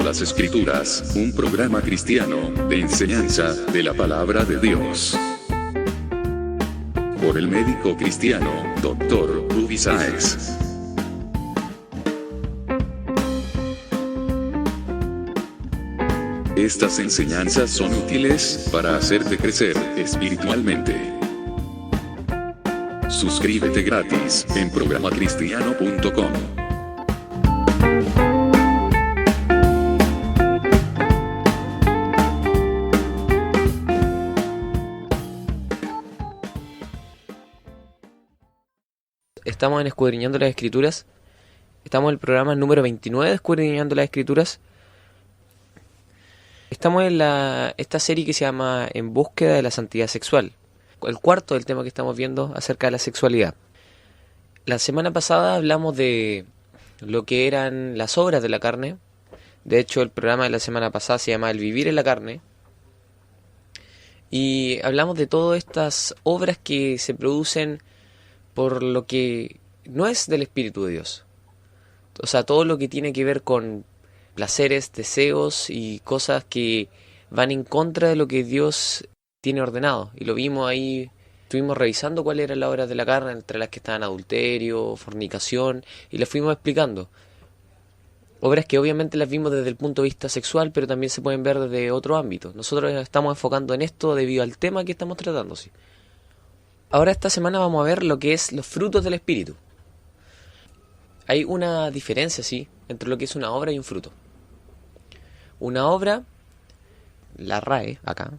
las Escrituras, un programa cristiano de enseñanza de la palabra de Dios. Por el médico cristiano, Dr. Ruby Sáez. Estas enseñanzas son útiles para hacerte crecer espiritualmente. Suscríbete gratis en programacristiano.com. Estamos en Escudriñando las Escrituras. Estamos en el programa número 29 de Escudriñando las Escrituras. Estamos en esta serie que se llama En búsqueda de la santidad sexual. El cuarto del tema que estamos viendo acerca de la sexualidad. La semana pasada hablamos de lo que eran las obras de la carne. De hecho, el programa de la semana pasada se llama El vivir en la carne. Y hablamos de todas estas obras que se producen por lo que no es del Espíritu de Dios. O sea, todo lo que tiene que ver con placeres, deseos y cosas que van en contra de lo que Dios tiene ordenado. Y lo vimos ahí, estuvimos revisando cuáles eran las obras de la carne, entre las que estaban adulterio, fornicación, y las fuimos explicando. Obras que obviamente las vimos desde el punto de vista sexual, pero también se pueden ver desde otro ámbito. Nosotros estamos enfocando en esto debido al tema que estamos tratando, sí. Ahora esta semana vamos a ver lo que es los frutos del Espíritu. Hay una diferencia, sí, entre lo que es una obra y un fruto. Una obra, la RAE, acá,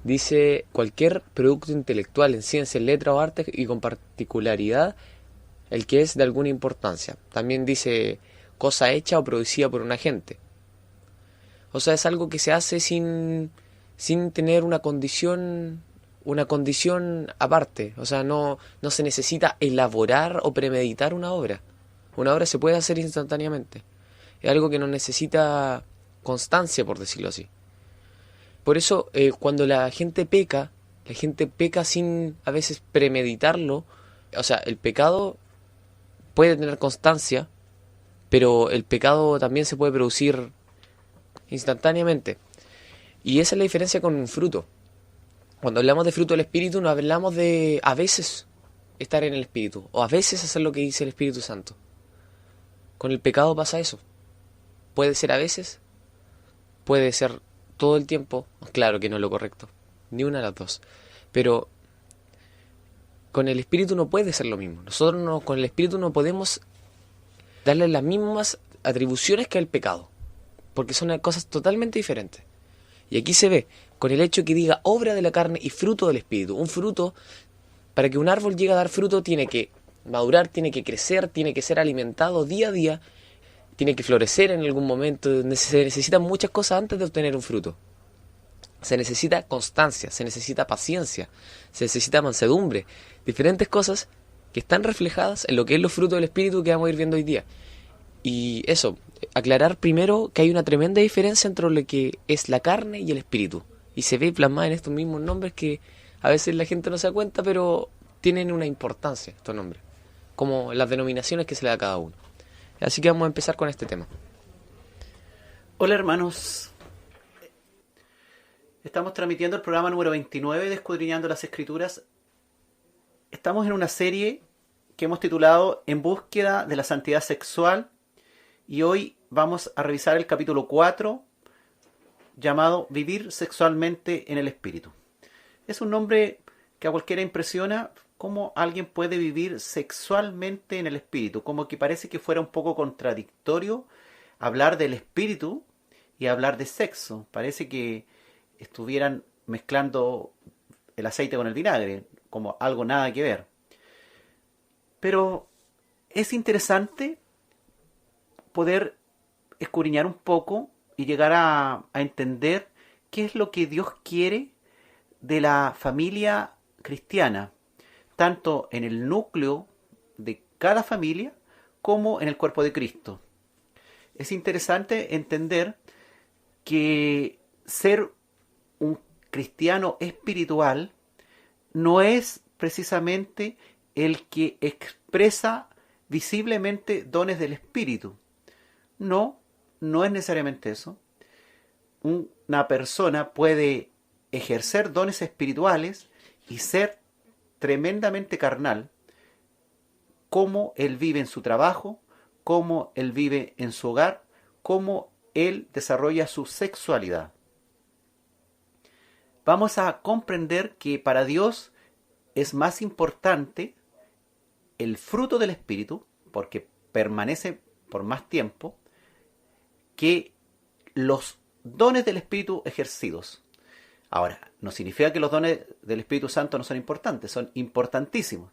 dice cualquier producto intelectual en ciencia, letra o arte y con particularidad el que es de alguna importancia. También dice cosa hecha o producida por un agente. O sea, es algo que se hace sin tener una condición aparte. O sea, no se necesita elaborar o premeditar una obra. Una obra se puede hacer instantáneamente. Es algo que no necesita constancia, por decirlo así. Por eso, cuando la gente peca sin a veces premeditarlo. O sea, el pecado puede tener constancia, pero el pecado también se puede producir instantáneamente. Y esa es la diferencia con un fruto. Cuando hablamos de fruto del Espíritu, no hablamos de a veces estar en el Espíritu, o a veces hacer lo que dice el Espíritu Santo. Con el pecado pasa eso. Puede ser a veces, puede ser todo el tiempo. Claro que no es lo correcto, ni una de las dos. Pero con el Espíritu no puede ser lo mismo. Nosotros con el Espíritu no podemos darle las mismas atribuciones que al pecado, porque son cosas totalmente diferentes. Y aquí se ve, con el hecho que diga obra de la carne y fruto del Espíritu. Un fruto, para que un árbol llegue a dar fruto, tiene que madurar, tiene que crecer, tiene que ser alimentado día a día, tiene que florecer en algún momento. Se necesitan muchas cosas antes de obtener un fruto. Se necesita constancia, se necesita paciencia, se necesita mansedumbre. Diferentes cosas que están reflejadas en lo que es los frutos del Espíritu que vamos a ir viendo hoy día. Y eso, aclarar primero que hay una tremenda diferencia entre lo que es la carne y el Espíritu. Y se ve plasmada en estos mismos nombres que a veces la gente no se da cuenta, pero tienen una importancia estos nombres, como las denominaciones que se le da a cada uno. Así que vamos a empezar con este tema. Hola hermanos, estamos transmitiendo el programa número 29 de Escudriñando las Escrituras. Estamos en una serie que hemos titulado En búsqueda de la santidad sexual, y hoy vamos a revisar el capítulo 4, llamado Vivir sexualmente en el Espíritu. Es un nombre que a cualquiera impresiona. ¿Cómo alguien puede vivir sexualmente en el Espíritu? Como que parece que fuera un poco contradictorio hablar del Espíritu y hablar de sexo. Parece que estuvieran mezclando el aceite con el vinagre, como algo nada que ver. Pero es interesante poder escudriñar un poco y llegar a entender qué es lo que Dios quiere de la familia cristiana, tanto en el núcleo de cada familia como en el cuerpo de Cristo. Es interesante entender que ser un cristiano espiritual no es precisamente el que expresa visiblemente dones del Espíritu. No, no es necesariamente eso. Una persona puede ejercer dones espirituales y ser tremendamente carnal, como él vive en su trabajo, como él vive en su hogar, como él desarrolla su sexualidad. Vamos a comprender que para Dios es más importante el fruto del Espíritu, porque permanece por más tiempo, que los dones del Espíritu ejercidos. Ahora, no significa que los dones del Espíritu Santo no son importantes, son importantísimos.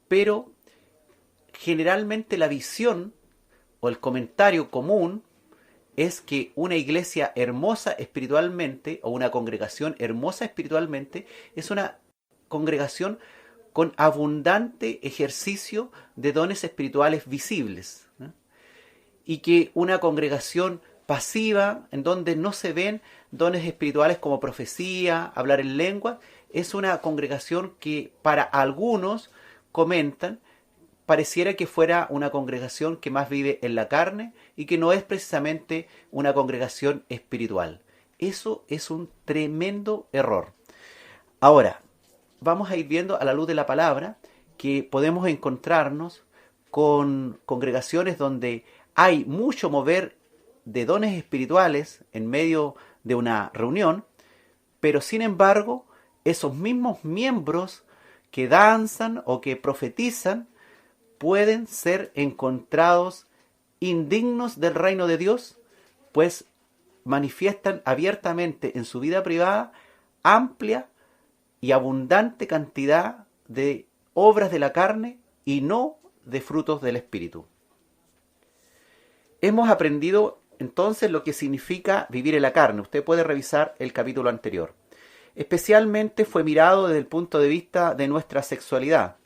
Pero generalmente la visión o el comentario común es que una iglesia hermosa espiritualmente o una congregación hermosa espiritualmente es una congregación con abundante ejercicio de dones espirituales visibles, ¿no? Y que una congregación pasiva, en donde no se ven dones espirituales como profecía, hablar en lengua, es una congregación que para algunos comentan, pareciera que fuera una congregación que más vive en la carne y que no es precisamente una congregación espiritual. Eso es un tremendo error. Ahora, vamos a ir viendo a la luz de la palabra que podemos encontrarnos con congregaciones donde hay mucho mover de dones espirituales en medio de una reunión, pero sin embargo, esos mismos miembros que danzan o que profetizan pueden ser encontrados indignos del reino de Dios, pues manifiestan abiertamente en su vida privada amplia y abundante cantidad de obras de la carne y no de frutos del Espíritu. Hemos aprendido entonces lo que significa vivir en la carne. Usted puede revisar el capítulo anterior. Especialmente fue mirado desde el punto de vista de nuestra sexualidad.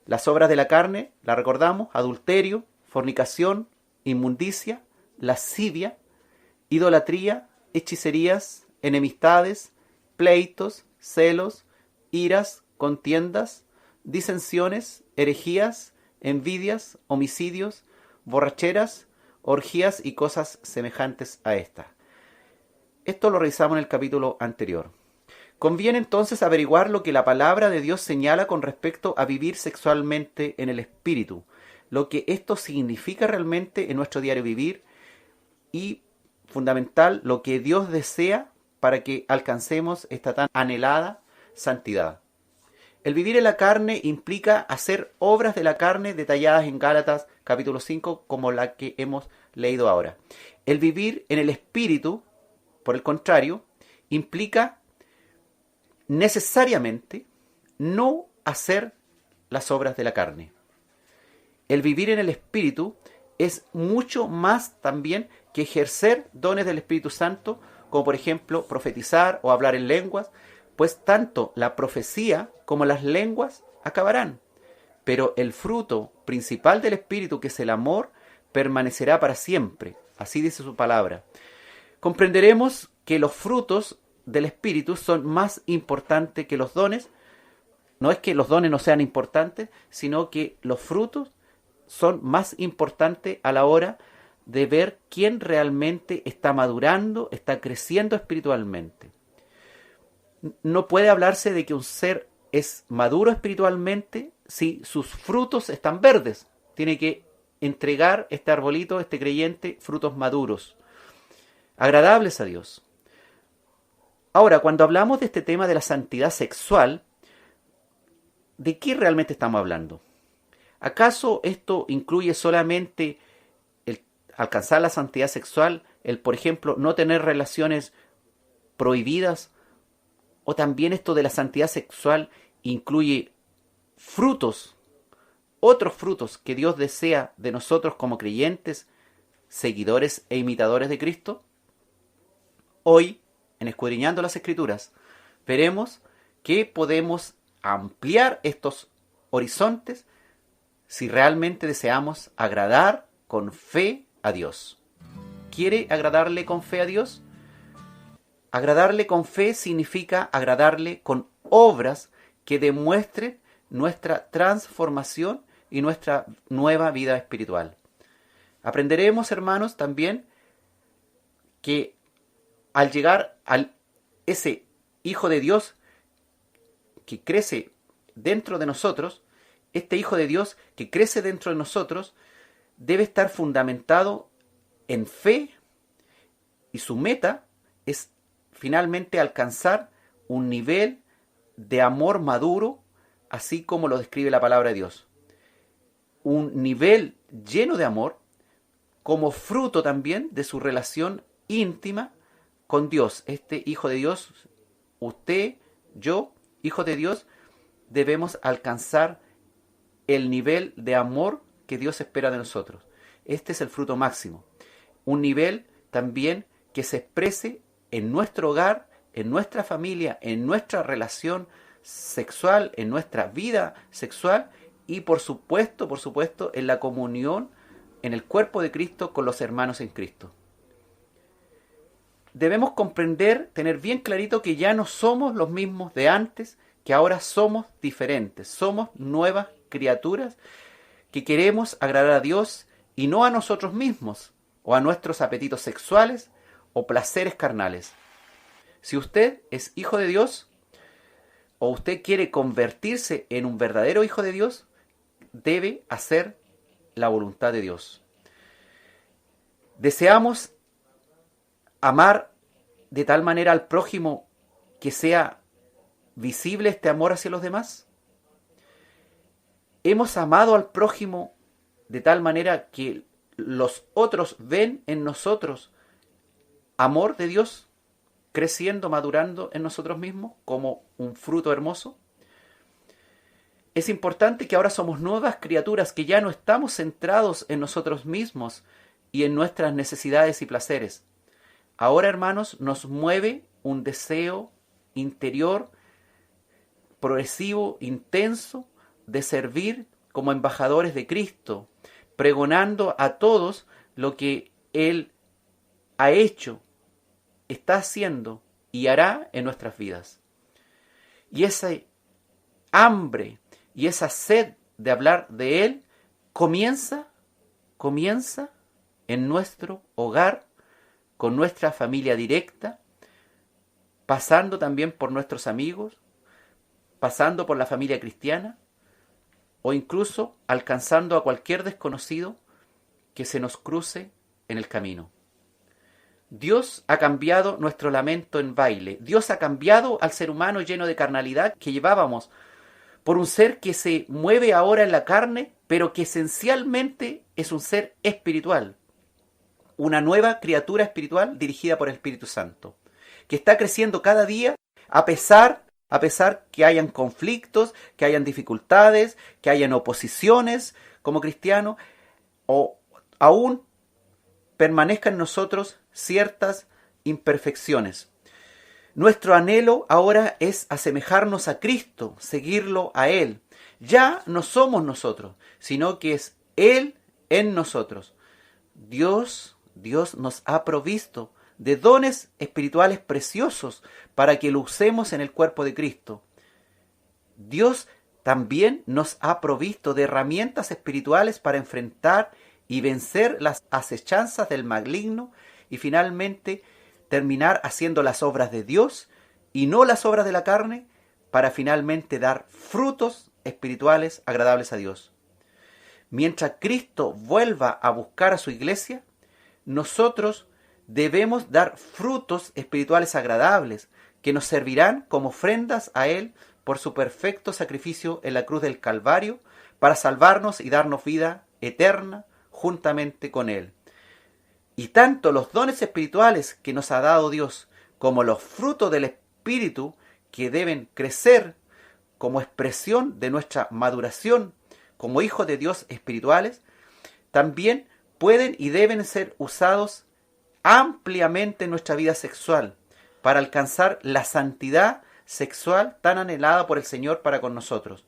Las obras de la carne, la recordamos: adulterio, fornicación, inmundicia, lascivia, idolatría, hechicerías, enemistades, pleitos, celos, iras, contiendas, disensiones, herejías, envidias, homicidios, borracheras, orgías y cosas semejantes a estas. Esto lo revisamos en el capítulo anterior. Conviene entonces averiguar lo que la palabra de Dios señala con respecto a vivir sexualmente en el espíritu, lo que esto significa realmente en nuestro diario vivir y, fundamental, lo que Dios desea para que alcancemos esta tan anhelada santidad. El vivir en la carne implica hacer obras de la carne detalladas en Gálatas capítulo 5, como la que hemos leído ahora. El vivir en el espíritu, por el contrario, implica necesariamente no hacer las obras de la carne. El vivir en el Espíritu es mucho más también que ejercer dones del Espíritu Santo, como por ejemplo profetizar o hablar en lenguas, pues tanto la profecía como las lenguas acabarán, pero el fruto principal del Espíritu, que es el amor, permanecerá para siempre. Así dice su palabra. Comprenderemos que los frutos del Espíritu son más importantes que los dones. No es que los dones no sean importantes, sino que los frutos son más importantes a la hora de ver quién realmente está madurando, está creciendo espiritualmente. No puede hablarse de que un ser es maduro espiritualmente si sus frutos están verdes. Tiene que entregar este arbolito, este creyente, frutos maduros, agradables a Dios. Ahora, cuando hablamos de este tema de la santidad sexual, ¿de qué realmente estamos hablando? ¿Acaso esto incluye solamente el alcanzar la santidad sexual, el, por ejemplo, no tener relaciones prohibidas? ¿O también esto de la santidad sexual incluye frutos, otros frutos que Dios desea de nosotros como creyentes, seguidores e imitadores de Cristo? Hoy, en Escudriñando las Escrituras, veremos que podemos ampliar estos horizontes si realmente deseamos agradar con fe a Dios. ¿Quiere agradarle con fe a Dios? Agradarle con fe significa agradarle con obras que demuestren nuestra transformación y nuestra nueva vida espiritual. Aprenderemos, hermanos, también que al llegar a ese Hijo de Dios que crece dentro de nosotros, este Hijo de Dios que crece dentro de nosotros debe estar fundamentado en fe, y su meta es finalmente alcanzar un nivel de amor maduro, así como lo describe la palabra de Dios. Un nivel lleno de amor como fruto también de su relación íntima con Dios. Este Hijo de Dios, usted, yo, Hijo de Dios, debemos alcanzar el nivel de amor que Dios espera de nosotros. Este es el fruto máximo. Un nivel también que se exprese en nuestro hogar, en nuestra familia, en nuestra relación sexual, en nuestra vida sexual y por supuesto, en la comunión en el cuerpo de Cristo con los hermanos en Cristo. Debemos comprender, tener bien clarito que ya no somos los mismos de antes, que ahora somos diferentes, somos nuevas criaturas que queremos agradar a Dios y no a nosotros mismos, o a nuestros apetitos sexuales o placeres carnales. Si usted es hijo de Dios, o usted quiere convertirse en un verdadero hijo de Dios, debe hacer la voluntad de Dios. ¿Deseamos amar de tal manera al prójimo que sea visible este amor hacia los demás? ¿Hemos amado al prójimo de tal manera que los otros ven en nosotros amor de Dios, creciendo, madurando en nosotros mismos como un fruto hermoso? Es importante que ahora somos nuevas criaturas, que ya no estamos centrados en nosotros mismos y en nuestras necesidades y placeres. Ahora, hermanos, nos mueve un deseo interior, progresivo, intenso, de servir como embajadores de Cristo, pregonando a todos lo que Él ha hecho, está haciendo y hará en nuestras vidas. Y esa hambre y esa sed de hablar de Él comienza en nuestro hogar, con nuestra familia directa, pasando también por nuestros amigos, pasando por la familia cristiana, o incluso alcanzando a cualquier desconocido que se nos cruce en el camino. Dios ha cambiado nuestro lamento en baile. Dios ha cambiado al ser humano lleno de carnalidad que llevábamos por un ser que se mueve ahora en la carne, pero que esencialmente es un ser espiritual. Una nueva criatura espiritual dirigida por el Espíritu Santo, que está creciendo cada día a pesar que hayan conflictos, que hayan dificultades, que hayan oposiciones como cristianos, o aún permanezcan en nosotros ciertas imperfecciones. Nuestro anhelo ahora es asemejarnos a Cristo, seguirlo a Él. Ya no somos nosotros, sino que es Él en nosotros. Dios nos ha provisto de dones espirituales preciosos para que lo usemos en el cuerpo de Cristo. Dios también nos ha provisto de herramientas espirituales para enfrentar y vencer las acechanzas del maligno y finalmente terminar haciendo las obras de Dios y no las obras de la carne, para finalmente dar frutos espirituales agradables a Dios. Mientras Cristo vuelva a buscar a su iglesia, nosotros debemos dar frutos espirituales agradables que nos servirán como ofrendas a Él por su perfecto sacrificio en la cruz del Calvario para salvarnos y darnos vida eterna juntamente con Él. Y tanto los dones espirituales que nos ha dado Dios como los frutos del Espíritu que deben crecer como expresión de nuestra maduración como hijos de Dios espirituales, también pueden y deben ser usados ampliamente en nuestra vida sexual para alcanzar la santidad sexual tan anhelada por el Señor para con nosotros.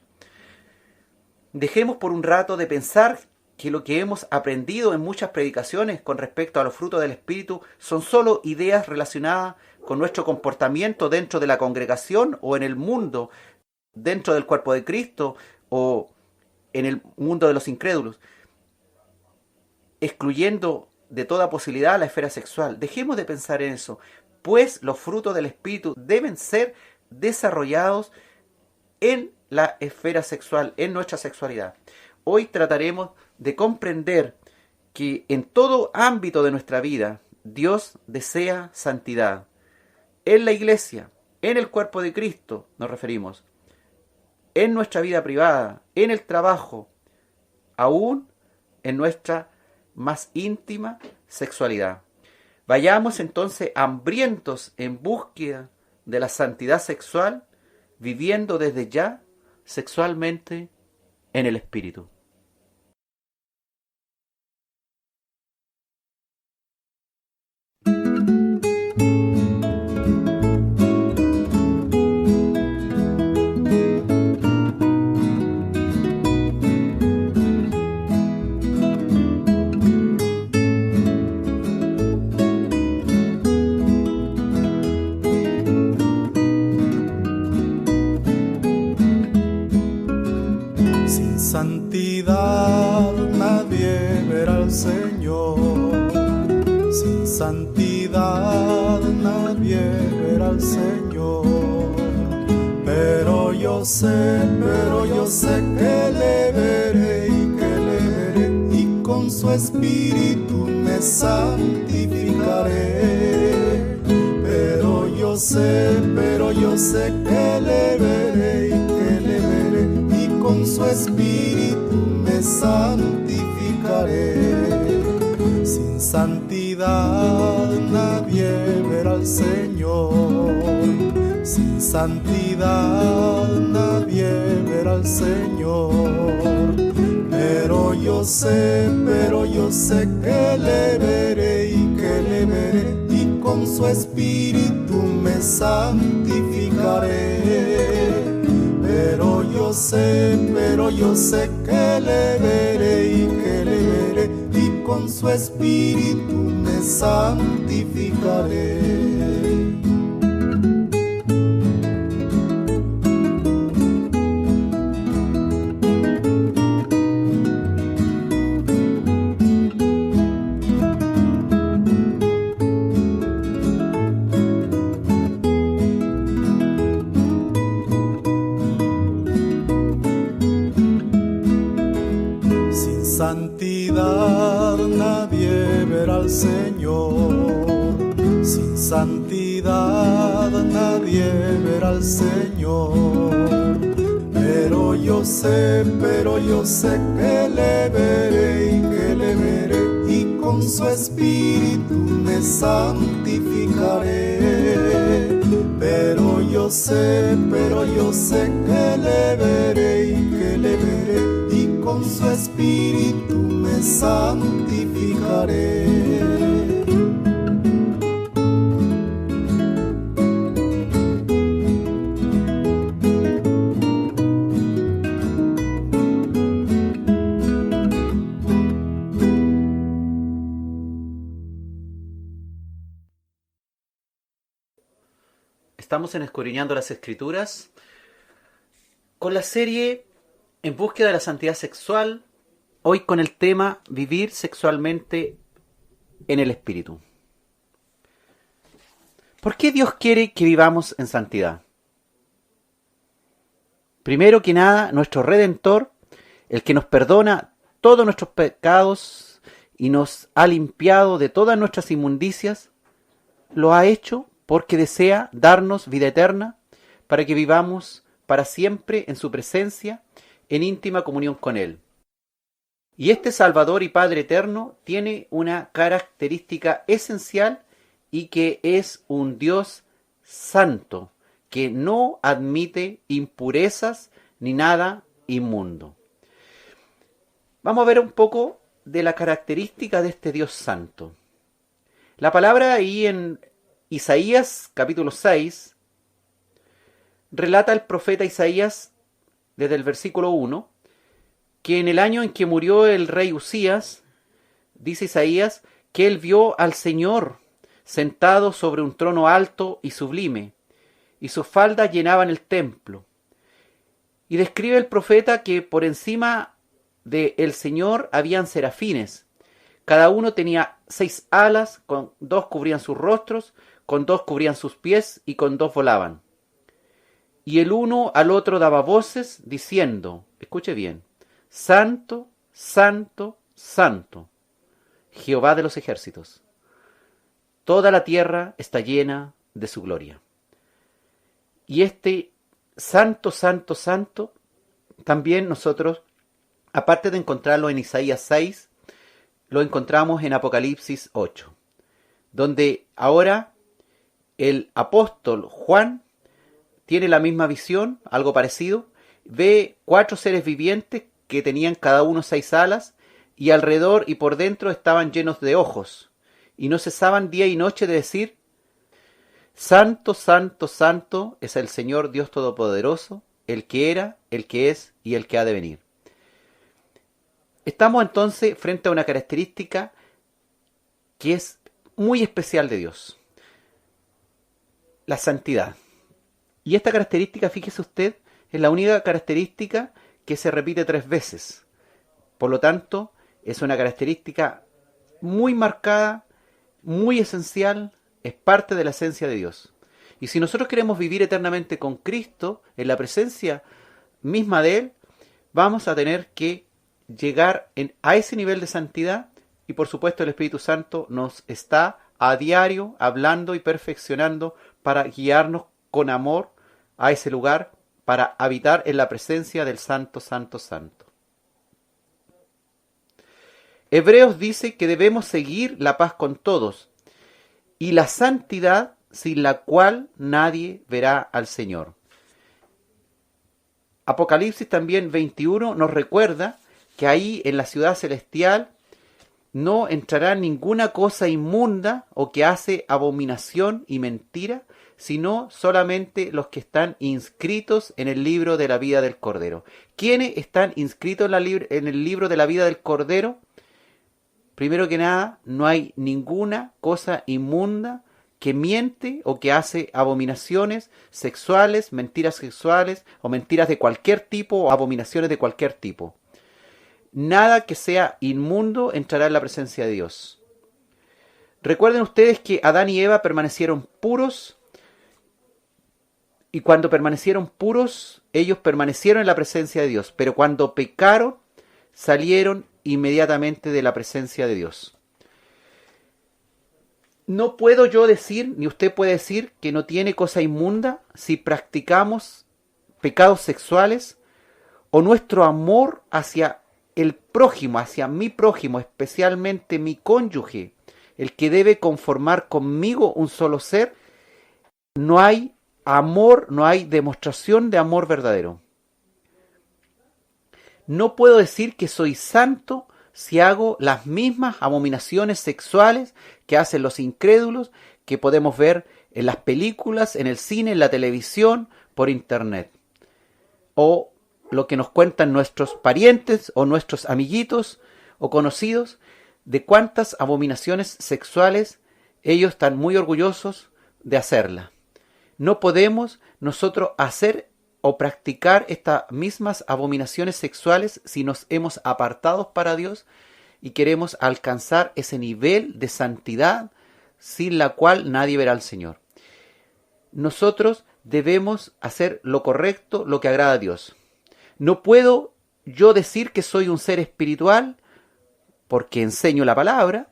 Dejemos por un rato de pensar que lo que hemos aprendido en muchas predicaciones con respecto a los frutos del Espíritu son solo ideas relacionadas con nuestro comportamiento dentro de la congregación o en el mundo, dentro del cuerpo de Cristo o en el mundo de los incrédulos. excluyendo de toda posibilidad la esfera sexual. Dejemos de pensar en eso, pues los frutos del Espíritu deben ser desarrollados en la esfera sexual, en nuestra sexualidad. Hoy trataremos de comprender que en todo ámbito de nuestra vida Dios desea santidad. En la iglesia, en el cuerpo de Cristo nos referimos, en nuestra vida privada, en el trabajo, aún en nuestra más íntima sexualidad. Vayamos entonces hambrientos en búsqueda de la santidad sexual, viviendo desde ya sexualmente en el Espíritu. Santidad nadie verá al Señor, sin santidad nadie verá al Señor, pero yo sé que le veré y con su Espíritu me santificaré, pero yo sé que le veré y con su Espíritu me santificaré. Sin santidad nadie verá al Señor, sin santidad nadie verá al Señor, pero yo sé que le veré y con su Espíritu me santificaré. Pero yo sé que le veré y con su Espíritu me santificaré. Santidad nadie verá al Señor, sin santidad nadie verá al Señor, pero yo sé que le veré y con su Espíritu me santificaré, pero yo sé que le veré y con su Espíritu me santificaré. Estamos en Escudriñando las Escrituras con la serie En búsqueda de la santidad sexual, hoy con el tema Vivir sexualmente en el Espíritu. ¿Por qué Dios quiere que vivamos en santidad? Primero que nada, nuestro Redentor, el que nos perdona todos nuestros pecados y nos ha limpiado de todas nuestras inmundicias, lo ha hecho porque desea darnos vida eterna para que vivamos para siempre en su presencia, en íntima comunión con Él. Y este Salvador y Padre eterno tiene una característica esencial y que es un Dios santo, que no admite impurezas ni nada inmundo. Vamos a ver un poco de la característica de este Dios santo. La palabra ahí en Isaías capítulo 6 relata el profeta Isaías desde el versículo 1 que en el año en que murió el rey Usías, dice Isaías, que él vio al Señor sentado sobre un trono alto y sublime, y sus faldas llenaban el templo. Y describe el profeta que por encima del Señor habían serafines, Cada uno tenía 6 alas, con 2 cubrían sus rostros, con 2 cubrían sus pies y con 2 volaban. Y el uno al otro daba voces diciendo, escuche bien, Santo, Santo, Santo, Jehová de los ejércitos. Toda la tierra está llena de su gloria. Y este Santo, Santo, Santo, también nosotros, aparte de encontrarlo en Isaías 6, lo encontramos en Apocalipsis 8, donde ahora el apóstol Juan tiene la misma visión, algo parecido, ve 4 seres vivientes que tenían cada uno 6 alas, y alrededor y por dentro estaban llenos de ojos, y no cesaban día y noche de decir, Santo, Santo, Santo es el Señor Dios Todopoderoso, el que era, el que es y el que ha de venir. Estamos entonces frente a una característica que es muy especial de Dios, la santidad. Y esta característica, fíjese usted, es la única característica que se repite 3 veces. Por lo tanto, es una característica muy marcada, muy esencial, es parte de la esencia de Dios. Y si nosotros queremos vivir eternamente con Cristo, en la presencia misma de Él, vamos a tener que llegar a ese nivel de santidad, y por supuesto el Espíritu Santo nos está a diario hablando y perfeccionando para guiarnos con amor a ese lugar, para habitar en la presencia del Santo, Santo, Santo. Hebreos dice que debemos seguir la paz con todos y la santidad sin la cual nadie verá al Señor. Apocalipsis también 21 nos recuerda que ahí en la ciudad celestial no entrará ninguna cosa inmunda o que hace abominación y mentira, sino solamente los que están inscritos en el libro de la vida del Cordero. ¿Quiénes están inscritos en el libro de la vida del Cordero? Primero que nada, no hay ninguna cosa inmunda que miente o que hace abominaciones sexuales, mentiras sexuales o mentiras de cualquier tipo o abominaciones de cualquier tipo. Nada que sea inmundo entrará en la presencia de Dios. Recuerden ustedes que Adán y Eva permanecieron puros, y cuando permanecieron puros, ellos permanecieron en la presencia de Dios, pero cuando pecaron, salieron inmediatamente de la presencia de Dios. No puedo yo decir, ni usted puede decir, que no tiene cosa inmunda si practicamos pecados sexuales o nuestro amor hacia el prójimo, hacia mi prójimo, especialmente mi cónyuge, el que debe conformar conmigo un solo ser. No hay amor, no hay demostración de amor verdadero. No puedo decir que soy santo si hago las mismas abominaciones sexuales que hacen los incrédulos, que podemos ver en las películas, en el cine, en la televisión, por internet. O lo que nos cuentan nuestros parientes o nuestros amiguitos o conocidos, de cuántas abominaciones sexuales ellos están muy orgullosos de hacerla. No podemos nosotros hacer o practicar estas mismas abominaciones sexuales si nos hemos apartado para Dios y queremos alcanzar ese nivel de santidad sin la cual nadie verá al Señor. Nosotros debemos hacer lo correcto, lo que agrada a Dios. No puedo yo decir que soy un ser espiritual porque enseño la palabra,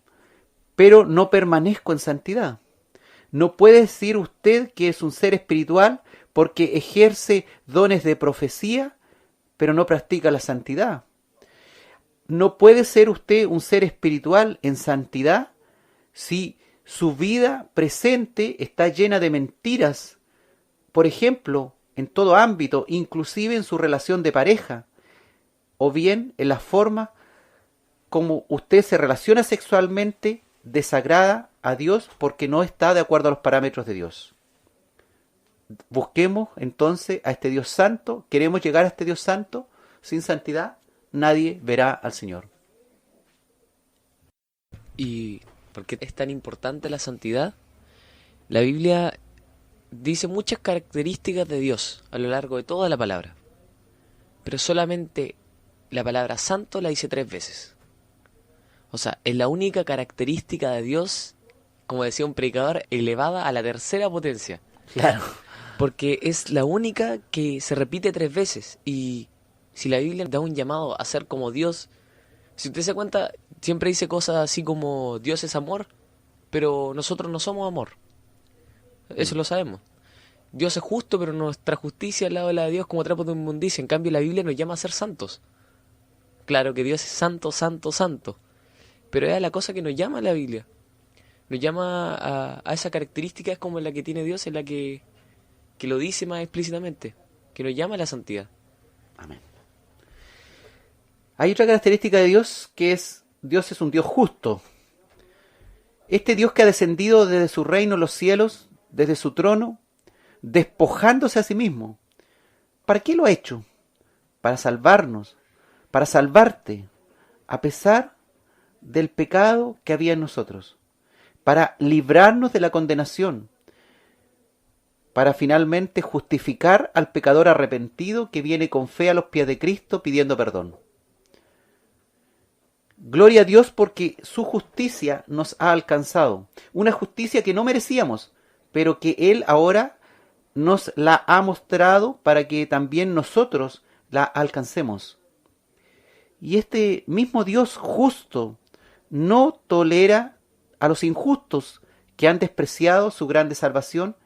pero no permanezco en santidad. No puede decir usted que es un ser espiritual porque ejerce dones de profecía, pero no practica la santidad. No puede ser usted un ser espiritual en santidad si su vida presente está llena de mentiras. Por ejemplo, en todo ámbito, inclusive en su relación de pareja, o bien en la forma como usted se relaciona sexualmente, desagrada a Dios porque no está de acuerdo a los parámetros de Dios. Busquemos entonces a este Dios santo. ¿Queremos llegar a este Dios santo? Sin santidad, nadie verá al Señor. ¿Y por qué es tan importante la santidad? La Biblia dice muchas características de Dios a lo largo de toda la palabra, pero solamente la palabra santo la dice 3 veces. O sea, es la única característica de Dios, como decía un predicador, elevada a la tercera potencia. Claro. Porque es la única que se repite 3 veces. Y si la Biblia da un llamado a ser como Dios, si usted se da cuenta, siempre dice cosas así como Dios es amor, pero nosotros no somos amor. Eso lo sabemos. Dios es justo, pero nuestra justicia al lado de la de Dios como trapo de inmundicia. En cambio, la Biblia nos llama a ser santos. Claro que Dios es santo, santo, santo. Pero es la cosa que nos llama la Biblia. Nos llama a esa característica, es como la que tiene Dios, es la que lo dice más explícitamente. Que nos llama a la santidad. Amén. Hay otra característica de Dios, que es Dios es un Dios justo. Este Dios que ha descendido desde su reino en los cielos, desde su trono, despojándose a sí mismo. ¿Para qué lo ha hecho? Para salvarnos, para salvarte, a pesar del pecado que había en nosotros, para librarnos de la condenación, para finalmente justificar al pecador arrepentido que viene con fe a los pies de Cristo pidiendo perdón. Gloria a Dios porque su justicia nos ha alcanzado, una justicia que no merecíamos, pero que Él ahora nos la ha mostrado para que también nosotros la alcancemos. Y este mismo Dios justo no tolera a los injustos que han despreciado su grande salvación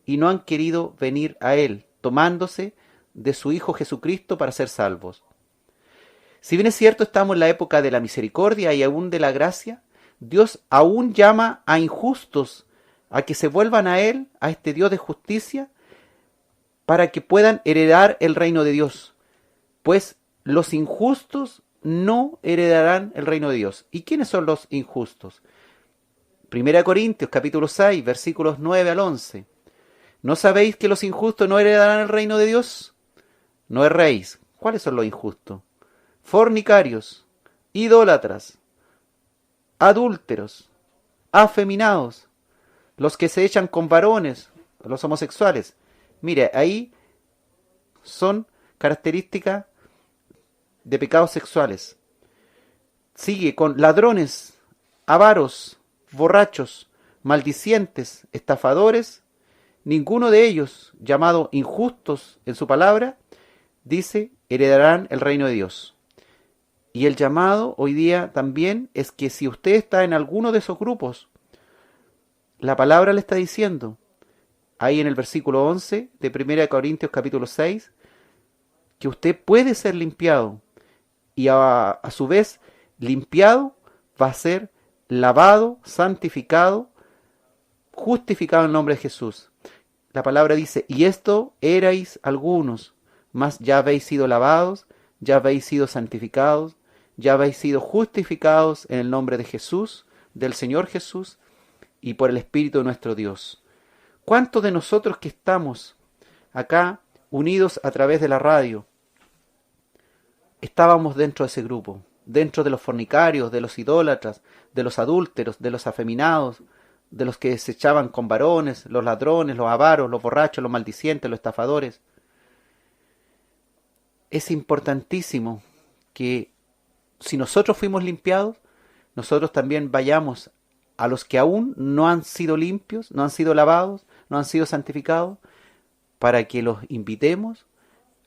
y no han querido venir a Él, tomándose de su Hijo Jesucristo para ser salvos. Si bien es cierto, estamos en la época de la misericordia y aún de la gracia, Dios aún llama a injustos a que se vuelvan a Él, a este Dios de justicia, para que puedan heredar el reino de Dios. Pues los injustos no heredarán el reino de Dios. ¿Y quiénes son los injustos? 1 Corintios capítulo 6, versículos 9 al 11. ¿No sabéis que los injustos no heredarán el reino de Dios? No erréis. ¿Cuáles son los injustos? Fornicarios, idólatras, adúlteros, afeminados, los que se echan con varones, los homosexuales. Mire, ahí son características de pecados sexuales. Sigue con ladrones, avaros, borrachos, maldicientes, estafadores. Ninguno de ellos, llamado injustos en su palabra, dice, heredarán el reino de Dios. Y el llamado hoy día también es que si usted está en alguno de esos grupos, la palabra le está diciendo, ahí en el versículo 11 de 1 Corintios capítulo 6, que usted puede ser limpiado y a su vez limpiado va a ser lavado, santificado, justificado en el nombre de Jesús. La palabra dice, y esto erais algunos, mas ya habéis sido lavados, ya habéis sido santificados, ya habéis sido justificados en el nombre de Jesús, del Señor Jesús, y por el Espíritu de nuestro Dios. ¿Cuántos de nosotros que estamos acá unidos a través de la radio estábamos dentro de ese grupo? Dentro de los fornicarios, de los idólatras, de los adúlteros, de los afeminados, de los que se echaban con varones, los ladrones, los avaros, los borrachos, los maldicientes, los estafadores. Es importantísimo que si nosotros fuimos limpiados, nosotros también vayamos a los que aún no han sido limpios, no han sido lavados, no han sido santificados, para que los invitemos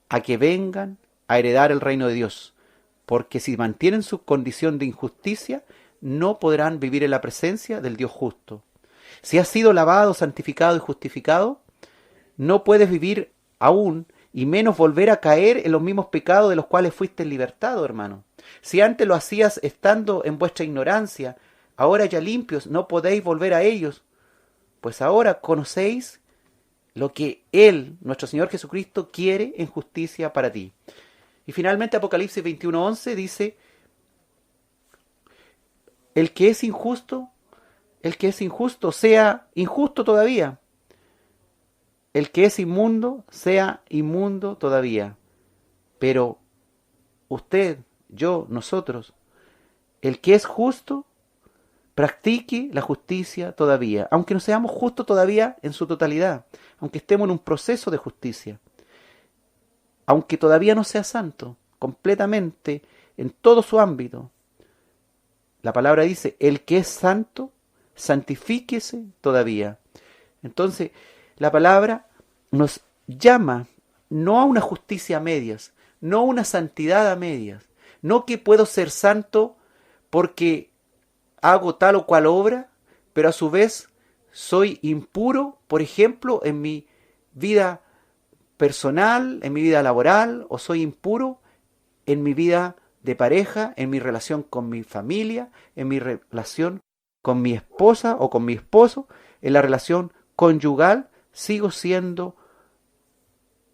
a que vengan a heredar el reino de Dios. Porque si mantienen su condición de injusticia, no podrán vivir en la presencia del Dios justo. Si has sido lavado, santificado y justificado, no puedes vivir aún y menos volver a caer en los mismos pecados de los cuales fuiste libertado, hermano. Si antes lo hacías estando en vuestra ignorancia, ahora ya limpios, no podéis volver a ellos, pues ahora conocéis lo que Él, nuestro Señor Jesucristo, quiere en justicia para ti. Y finalmente Apocalipsis 21:11 dice, el que es injusto sea injusto todavía. El que es inmundo sea inmundo todavía. Pero usted, yo, nosotros, el que es justo, practique la justicia todavía, aunque no seamos justos todavía en su totalidad, aunque estemos en un proceso de justicia, aunque todavía no sea santo completamente en todo su ámbito, La palabra dice, el que es santo, santifíquese todavía. Entonces, la palabra nos llama no a una justicia a medias, no a una santidad a medias, no que puedo ser santo porque hago tal o cual obra, pero a su vez soy impuro, por ejemplo, en mi vida personal, en mi vida laboral, o soy impuro en mi vida de pareja, en mi relación con mi familia, en mi relación con mi esposa o con mi esposo, en la relación conyugal, sigo siendo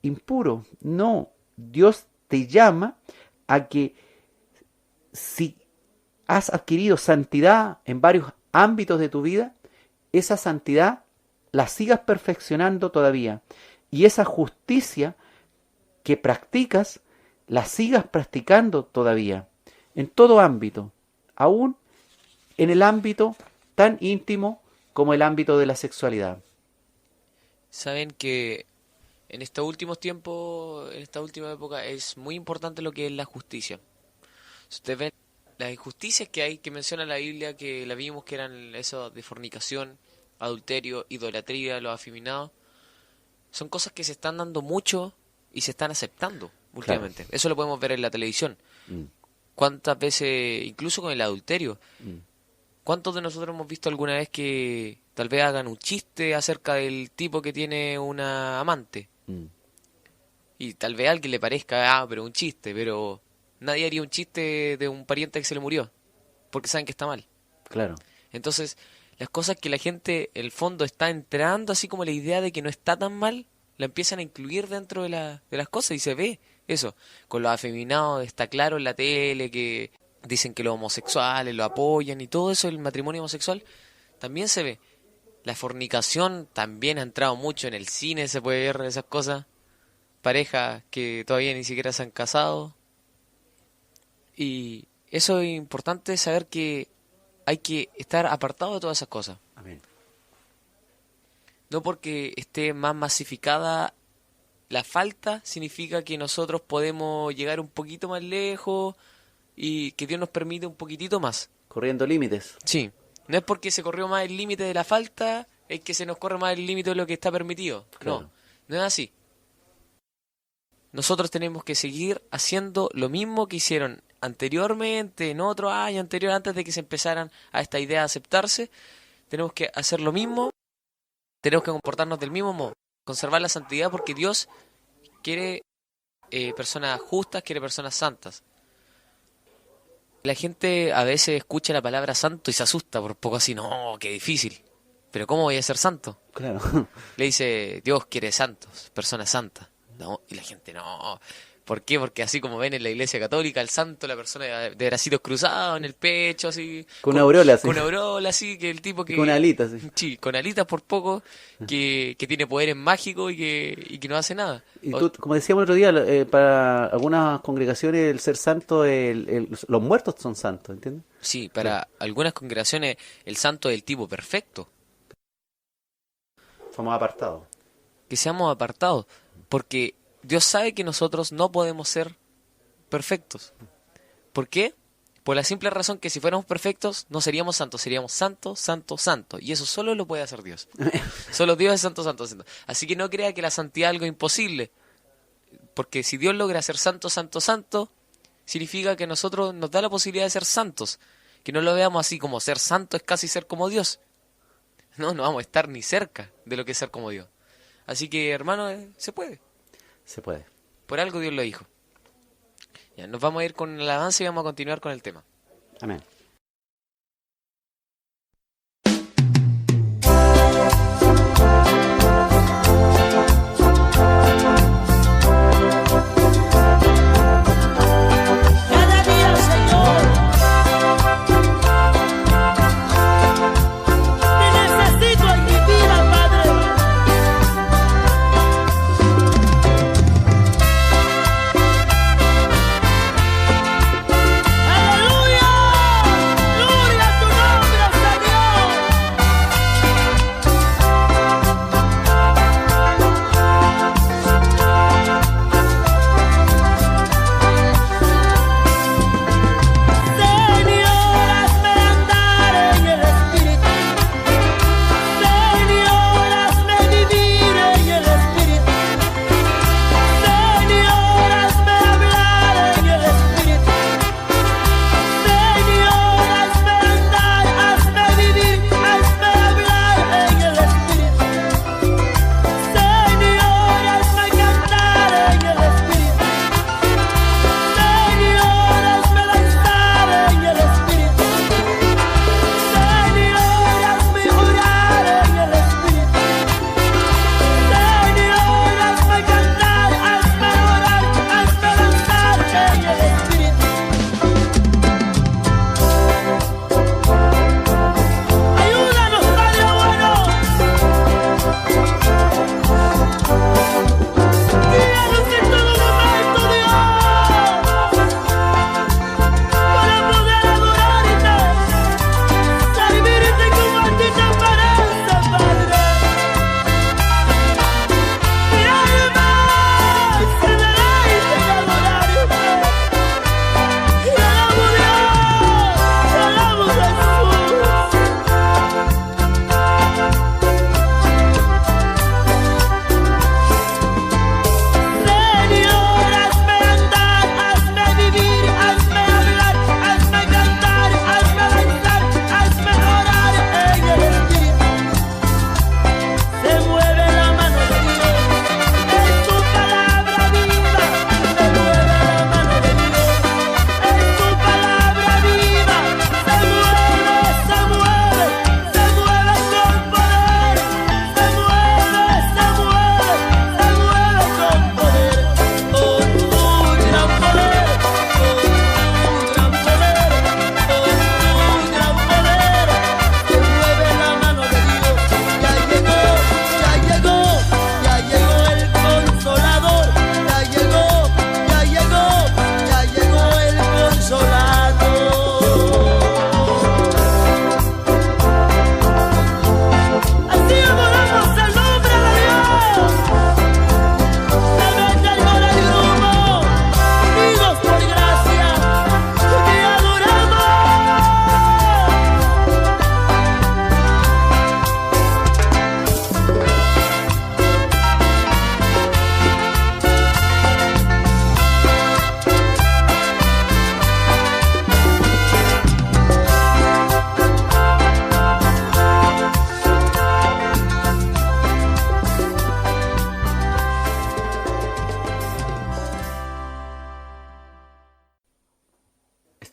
impuro. No, Dios te llama a que si has adquirido santidad en varios ámbitos de tu vida, esa santidad la sigas perfeccionando todavía. Y esa justicia que practicas, la sigas practicando todavía. En todo ámbito, aún en el ámbito tan íntimo como el ámbito de la sexualidad. Saben que en estos últimos tiempos, en esta última época, es muy importante lo que es la justicia. Si ustedes ven las injusticias que hay, que menciona la Biblia, que la vimos, que eran eso de fornicación, adulterio, idolatría, los afeminados, son cosas que se están dando mucho y se están aceptando últimamente. Claro. Eso lo podemos ver en la televisión. ¿Cuántas veces, incluso con el adulterio, cuántos de nosotros hemos visto alguna vez que tal vez hagan un chiste acerca del tipo que tiene una amante? Y tal vez a alguien le parezca, pero un chiste, pero nadie haría un chiste de un pariente que se le murió, porque saben que está mal. Claro. Entonces, las cosas que la gente, en el fondo, está entrando, así como la idea de que no está tan mal, la empiezan a incluir dentro de las cosas, y se ve eso. Con los afeminados está claro en la tele, que dicen que los homosexuales lo apoyan y todo eso, el matrimonio homosexual, también se ve. La fornicación también ha entrado mucho en el cine, se puede ver esas cosas. Parejas que todavía ni siquiera se han casado. Y eso es importante, saber que hay que estar apartado de todas esas cosas. Amén. No porque esté más masificada la falta, significa que nosotros podemos llegar un poquito más lejos y que Dios nos permite un poquitito más. Corriendo límites. Sí. No es porque se corrió más el límite de la falta, es que se nos corre más el límite de lo que está permitido. Claro. No, no es así. Nosotros tenemos que seguir haciendo lo mismo que hicieron anteriormente, en otro año anterior, antes de que se empezaran a esta idea de aceptarse. Tenemos que hacer lo mismo, tenemos que comportarnos del mismo modo, conservar la santidad, porque Dios quiere personas justas, quiere personas santas. La gente a veces escucha la palabra santo y se asusta por poco, así, no, qué difícil. Pero ¿cómo voy a ser santo? Claro. Le dice, Dios quiere santos, personas santas. No, y la gente no. ¿Por qué? Porque así como ven en la iglesia católica, el santo, la persona de bracitos cruzados en el pecho, así. Con una aureola, sí. Con una aureola, así, que el tipo que... Con alitas, sí. Sí, con alitas por poco, que tiene poderes mágicos y que no hace nada. Y tú, como decíamos el otro día, para algunas congregaciones el ser santo, los muertos son santos, ¿entiendes? Sí, para algunas congregaciones el santo es el tipo perfecto. Somos apartados. Que seamos apartados, porque Dios sabe que nosotros no podemos ser perfectos. ¿Por qué? Por la simple razón que si fuéramos perfectos no seríamos santos, seríamos santos, santos, santos. Y eso solo lo puede hacer Dios. Solo Dios es santo, santo, santo. Así que no crea que la santidad es algo imposible. Porque si Dios logra ser santo, santo, santo, significa que nosotros nos da la posibilidad de ser santos. Que no lo veamos así como ser santo es casi ser como Dios. No vamos a estar ni cerca de lo que es ser como Dios. Así que, hermano, se puede. Se puede. Por algo Dios lo dijo. Ya, nos vamos a ir con el avance y vamos a continuar con el tema. Amén. Cada día, Señor, te necesito en mi vida, Padre. ¡Aleluya!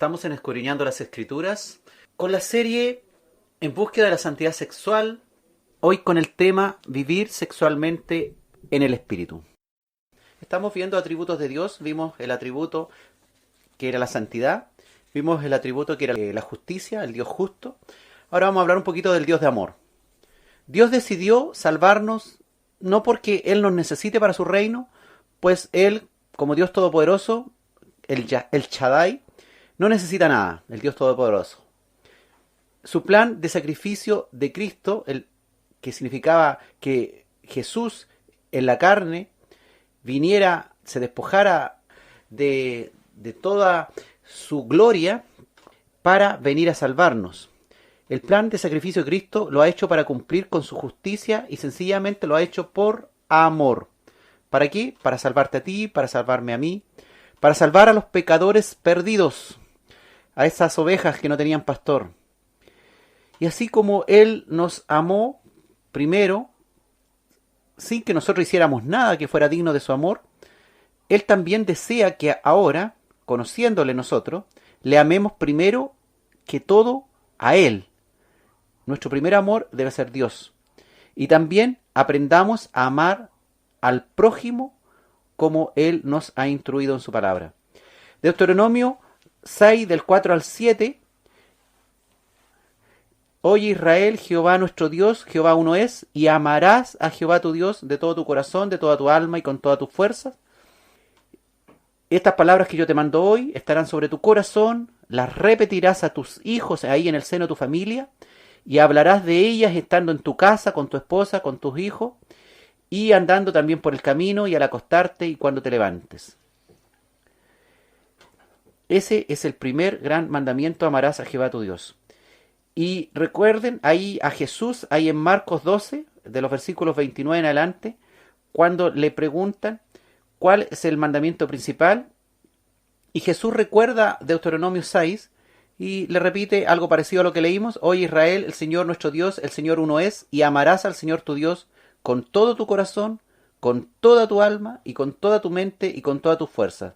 Estamos en Escudriñando las Escrituras con la serie En búsqueda de la santidad sexual, hoy con el tema Vivir sexualmente en el Espíritu. Estamos viendo atributos de Dios, vimos el atributo que era la santidad, vimos el atributo que era la justicia, el Dios justo. Ahora vamos a hablar un poquito del Dios de amor. Dios decidió salvarnos no porque Él nos necesite para su reino, pues Él, como Dios Todopoderoso, el Shaddai, no necesita nada, el Dios Todopoderoso. Su plan de sacrificio de Cristo, que significaba que Jesús en la carne viniera, se despojara de toda su gloria para venir a salvarnos. El plan de sacrificio de Cristo lo ha hecho para cumplir con su justicia y sencillamente lo ha hecho por amor. ¿Para qué? Para salvarte a ti, para salvarme a mí, para salvar a los pecadores perdidos, a esas ovejas que no tenían pastor. Y así como Él nos amó primero, sin que nosotros hiciéramos nada que fuera digno de su amor, Él también desea que ahora, conociéndole nosotros, le amemos primero que todo a Él. Nuestro primer amor debe ser Dios. Y también aprendamos a amar al prójimo como Él nos ha instruido en su palabra. Deuteronomio 6, del 4 al 7. Oye Israel, Jehová nuestro Dios, Jehová uno es, y amarás a Jehová tu Dios de todo tu corazón, de toda tu alma y con todas tus fuerzas. Estas palabras que yo te mando hoy estarán sobre tu corazón, las repetirás a tus hijos ahí en el seno de tu familia, y hablarás de ellas estando en tu casa, con tu esposa, con tus hijos, y andando también por el camino, y al acostarte y cuando te levantes. Ese es el primer gran mandamiento, amarás a Jehová tu Dios. Y recuerden ahí a Jesús, ahí en Marcos 12, de los versículos 29 en adelante, cuando le preguntan cuál es el mandamiento principal, y Jesús recuerda Deuteronomio 6, y le repite algo parecido a lo que leímos. Oye Israel, el Señor nuestro Dios, el Señor uno es, y amarás al Señor tu Dios con todo tu corazón, con toda tu alma, y con toda tu mente, y con todas tus fuerzas.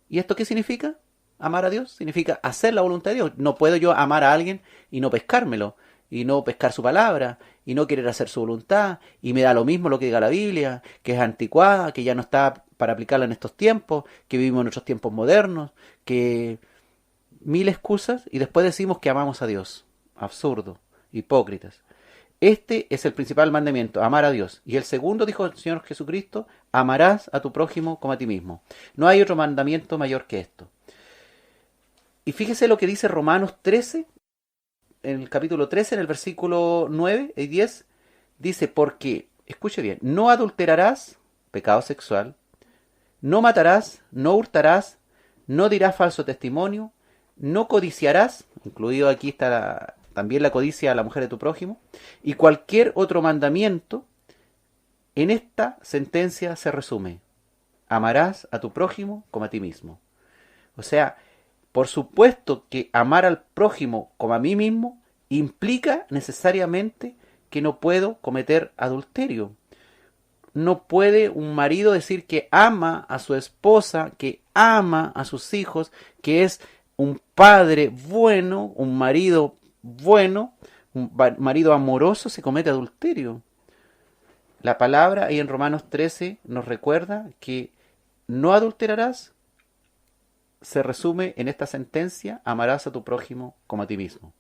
¿Y esto qué significa? Amar a Dios significa hacer la voluntad de Dios. No puedo yo amar a alguien y no pescármelo, y no pescar su palabra, y no querer hacer su voluntad, y me da lo mismo lo que diga la Biblia, que es anticuada, que ya no está para aplicarla en estos tiempos, que vivimos en nuestros tiempos modernos, que mil excusas, y después decimos que amamos a Dios. Absurdo, hipócritas. Este es el principal mandamiento, amar a Dios. Y el segundo, dijo el Señor Jesucristo, amarás a tu prójimo como a ti mismo. No hay otro mandamiento mayor que esto. Y fíjese lo que dice Romanos 13, en el capítulo 13, en el versículo 9 y 10, dice, porque, escuche bien, no adulterarás, pecado sexual, no matarás, no hurtarás, no dirás falso testimonio, no codiciarás, incluido aquí está también la codicia a la mujer de tu prójimo, y cualquier otro mandamiento, en esta sentencia se resume, amarás a tu prójimo como a ti mismo. O sea, por supuesto que amar al prójimo como a mí mismo implica necesariamente que no puedo cometer adulterio. No puede un marido decir que ama a su esposa, que ama a sus hijos, que es un padre bueno, un marido bueno, un marido amoroso, se comete adulterio. La palabra ahí en Romanos 13 nos recuerda que no adulterarás, se resume en esta sentencia, amarás a tu prójimo como a ti mismo.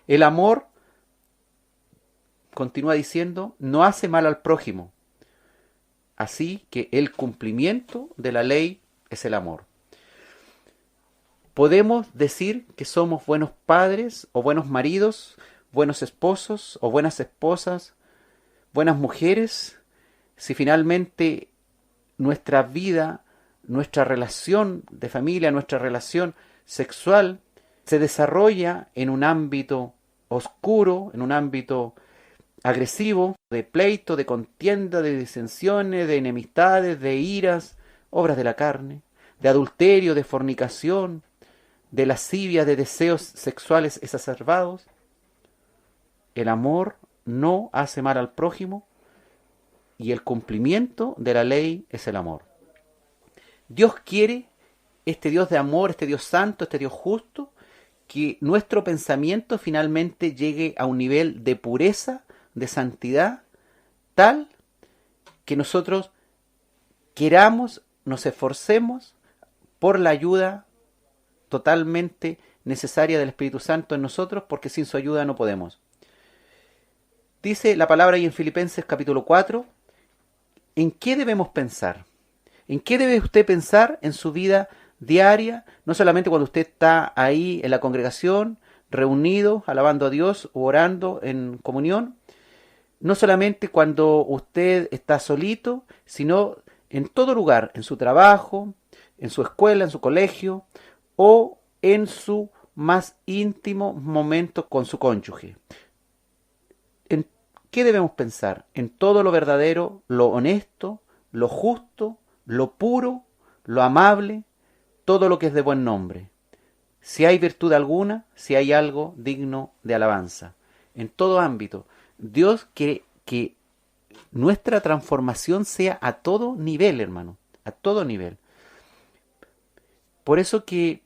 El amor, continúa diciendo, no hace mal al prójimo. Así que el cumplimiento de la ley es el amor. Podemos decir que somos buenos padres o buenos maridos, buenos esposos o buenas esposas, buenas mujeres, si finalmente nuestra vida, nuestra relación de familia, nuestra relación sexual se desarrolla en un ámbito oscuro, en un ámbito agresivo, de pleito, de contienda, de disensiones, de enemistades, de iras, obras de la carne, de adulterio, de fornicación, de lascivia, de deseos sexuales exacerbados. El amor no hace mal al prójimo y el cumplimiento de la ley es el amor. Dios quiere, este Dios de amor, este Dios santo, este Dios justo, que nuestro pensamiento finalmente llegue a un nivel de pureza, de santidad, tal que nosotros queramos, nos esforcemos por la ayuda totalmente necesaria del Espíritu Santo en nosotros, porque sin su ayuda no podemos. Dice la palabra ahí en Filipenses capítulo 4, ¿en qué debemos pensar? ¿En qué debe usted pensar en su vida diaria? No solamente cuando usted está ahí en la congregación, reunido, alabando a Dios o orando en comunión. No solamente cuando usted está solito, sino en todo lugar, en su trabajo, en su escuela, en su colegio o en su más íntimo momento con su cónyuge. ¿En qué debemos pensar? En todo lo verdadero, lo honesto, lo justo, lo puro, lo amable, todo lo que es de buen nombre. Si hay virtud alguna, si hay algo digno de alabanza. En todo ámbito, Dios quiere que nuestra transformación sea a todo nivel, hermano, a todo nivel. Por eso que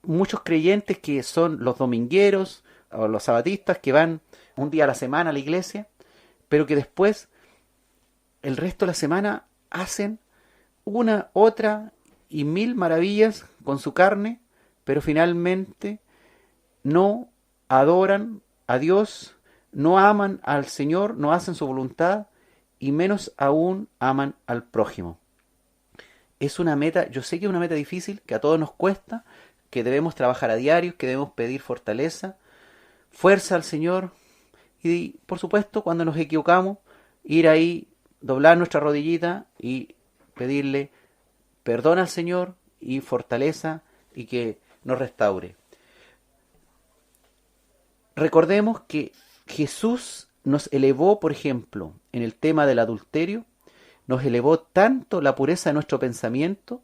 muchos creyentes que son los domingueros o los sabatistas que van un día a la semana a la iglesia, pero que después el resto de la semana hacen una, otra y mil maravillas con su carne, pero finalmente no adoran a Dios, no aman al Señor, no hacen su voluntad y menos aún aman al prójimo. Es una meta, yo sé que es una meta difícil, que a todos nos cuesta, que debemos trabajar a diario, que debemos pedir fortaleza, fuerza al Señor y, por supuesto, cuando nos equivocamos, ir ahí, doblar nuestra rodillita y pedirle perdón al Señor y fortaleza y que nos restaure. Recordemos que Jesús nos elevó, por ejemplo, en el tema del adulterio, nos elevó tanto la pureza de nuestro pensamiento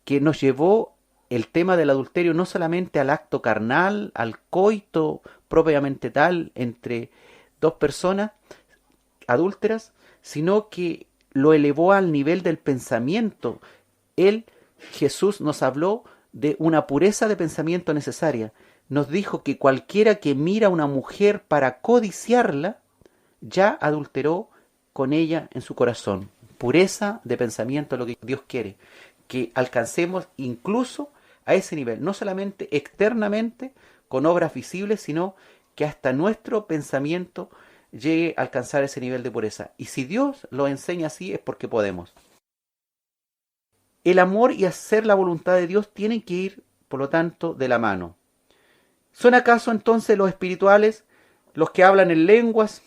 que nos llevó el tema del adulterio no solamente al acto carnal, al coito propiamente tal entre dos personas adúlteras, sino que lo elevó al nivel del pensamiento. Jesús nos habló de una pureza de pensamiento necesaria. Nos dijo que cualquiera que mira a una mujer para codiciarla, ya adulteró con ella en su corazón. Pureza de pensamiento es lo que Dios quiere, que alcancemos incluso a ese nivel, no solamente externamente con obras visibles, sino que hasta nuestro pensamiento llegue a alcanzar ese nivel de pureza. Y si Dios lo enseña así es porque podemos. El amor y hacer la voluntad de Dios tienen que ir, por lo tanto, de la mano. ¿Son acaso entonces los espirituales los que hablan en lenguas,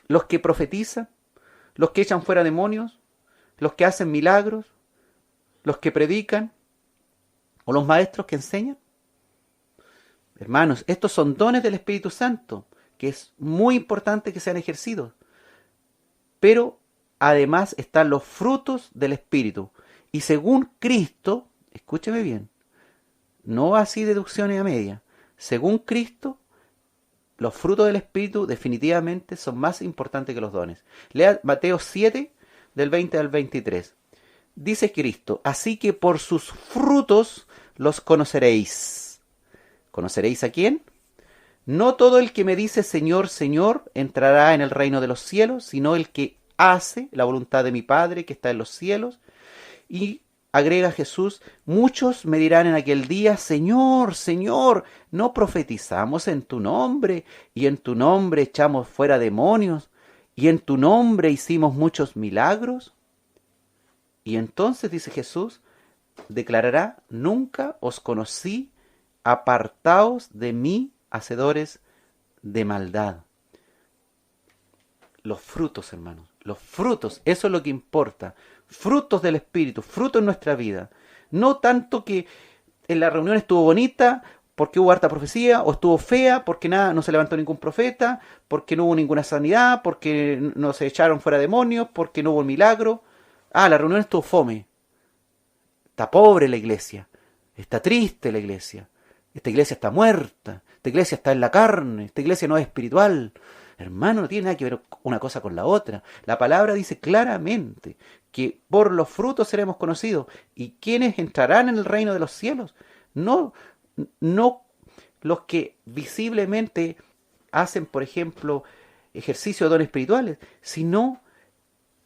los que profetizan, los que echan fuera demonios, los que hacen milagros, los que predican o los maestros que enseñan? Hermanos, estos son dones del Espíritu Santo, que es muy importante que sean ejercidos. Pero además están los frutos del Espíritu. Y según Cristo, escúcheme bien, no así deducciones a media, según Cristo, los frutos del Espíritu definitivamente son más importantes que los dones. Lea Mateo 7, del 20 al 23. Dice Cristo, así que por sus frutos los conoceréis. ¿Conoceréis a quién? No todo el que me dice Señor, Señor, entrará en el reino de los cielos, sino el que hace la voluntad de mi Padre que está en los cielos. Y agrega Jesús, muchos me dirán en aquel día, Señor, Señor, ¿no profetizamos en tu nombre? Y en tu nombre echamos fuera demonios, y en tu nombre hicimos muchos milagros. Y entonces, dice Jesús, declarará, nunca os conocí, apartaos de mí, hacedores de maldad. Los frutos, hermanos, los frutos, eso es lo que importa. Frutos del Espíritu, frutos en nuestra vida. No tanto que en la reunión estuvo bonita porque hubo harta profecía, o estuvo fea porque nada, no se levantó ningún profeta, porque no hubo ninguna sanidad, porque no se echaron fuera demonios, porque no hubo milagro. La reunión estuvo fome. Está pobre la iglesia, está triste la iglesia, esta iglesia está muerta, esta iglesia está en la carne, esta iglesia no es espiritual. Hermano, no tiene nada que ver una cosa con la otra. La palabra dice claramente que por los frutos seremos conocidos. ¿Y quiénes entrarán en el reino de los cielos? No no los que visiblemente hacen, por ejemplo, ejercicio de dones espirituales, sino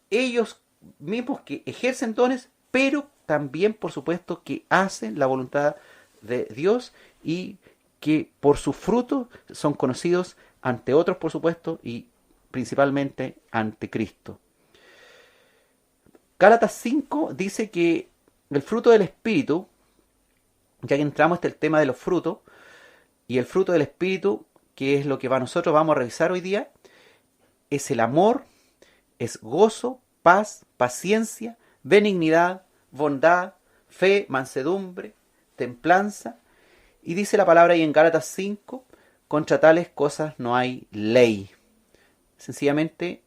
ellos mismos que ejercen dones, pero también, por supuesto, que hacen la voluntad de Dios y que por sus frutos son conocidos ante otros, por supuesto, y principalmente ante Cristo. Gálatas 5 dice que el fruto del Espíritu, ya que entramos en el tema de los frutos, y el fruto del Espíritu, que es lo que nosotros vamos a revisar hoy día, es el amor, es gozo, paz, paciencia, benignidad, bondad, fe, mansedumbre, templanza. Y dice la palabra ahí en Gálatas 5, contra tales cosas no hay ley. Sencillamente,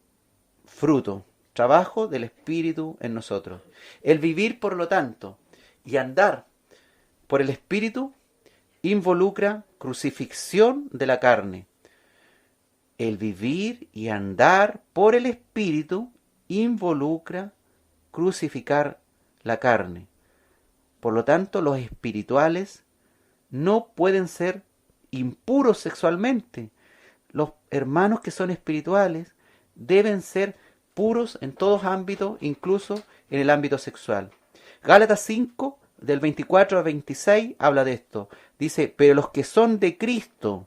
fruto, trabajo del Espíritu en nosotros. El vivir, por lo tanto, y andar por el Espíritu involucra crucifixión de la carne. El vivir y andar por el Espíritu involucra crucificar la carne. Por lo tanto, los espirituales no pueden ser impuros sexualmente. Los hermanos que son espirituales deben ser puros en todos ámbitos, incluso en el ámbito sexual. Gálatas 5, del 24 al 26, habla de esto. Dice, pero los que son de Cristo,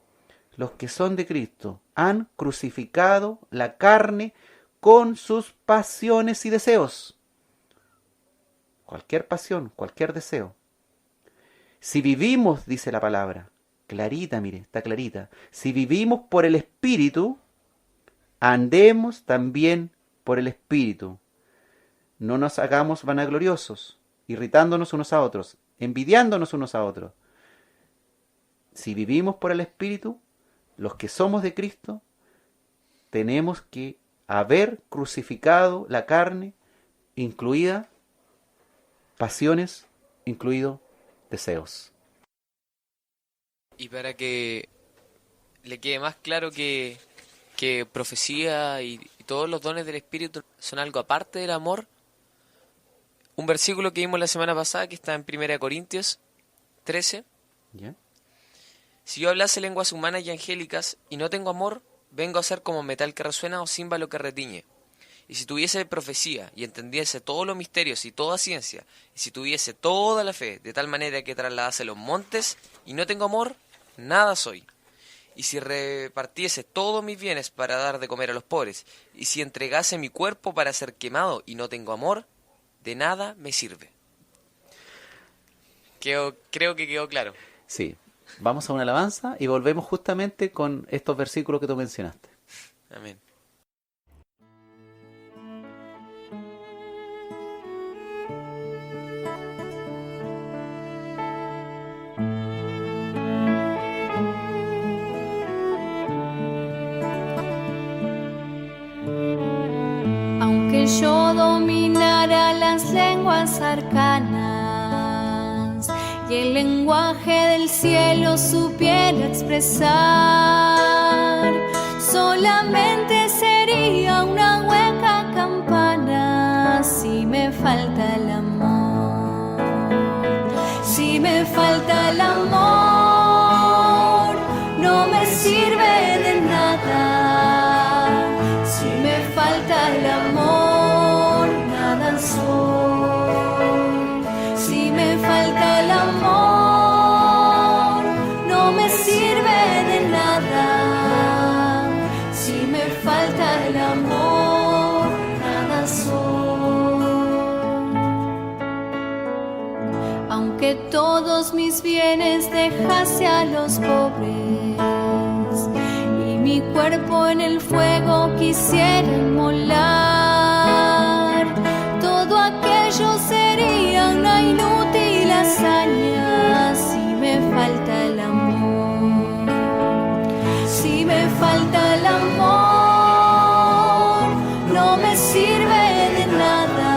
han crucificado la carne con sus pasiones y deseos. Cualquier pasión, cualquier deseo. Si vivimos, dice la palabra, clarita, mire, está clarita. Si vivimos por el Espíritu, andemos también por el Espíritu. No nos hagamos vanagloriosos, irritándonos unos a otros, envidiándonos unos a otros. Si vivimos por el Espíritu, los que somos de Cristo, tenemos que haber crucificado la carne, incluida pasiones, incluido deseos. Y para que le quede más claro que profecía y todos los dones del Espíritu son algo aparte del amor, un versículo que vimos la semana pasada que está en 1 Corintios 13. ¿Ya? Si yo hablase lenguas humanas y angélicas y no tengo amor, vengo a ser como metal que resuena o címbalo que retiñe. Y si tuviese profecía y entendiese todos los misterios y toda ciencia, y si tuviese toda la fe de tal manera que trasladase los montes y no tengo amor, nada soy. Y si repartiese todos mis bienes para dar de comer a los pobres, y si entregase mi cuerpo para ser quemado y no tengo amor, de nada me sirve. Creo que quedó claro. Sí. Vamos a una alabanza y volvemos justamente con estos versículos que tú mencionaste. Amén. Aunque yo dominara las lenguas arcanas y el lenguaje del cielo supiera expresar, solamente sería una hueca campana si me falta el amor. Si me falta el amor, no me sirve de nada. Si me falta el amor, nada soy. Si me falta el amor, no me sirve de nada. Si me falta el amor, nada soy. Aunque todos mis bienes dejase a los pobres y mi cuerpo en el fuego quisiera inmolar, todo aquello sería una inútil hazaña si me falta el amor. Si me falta el amor, no me sirve de nada.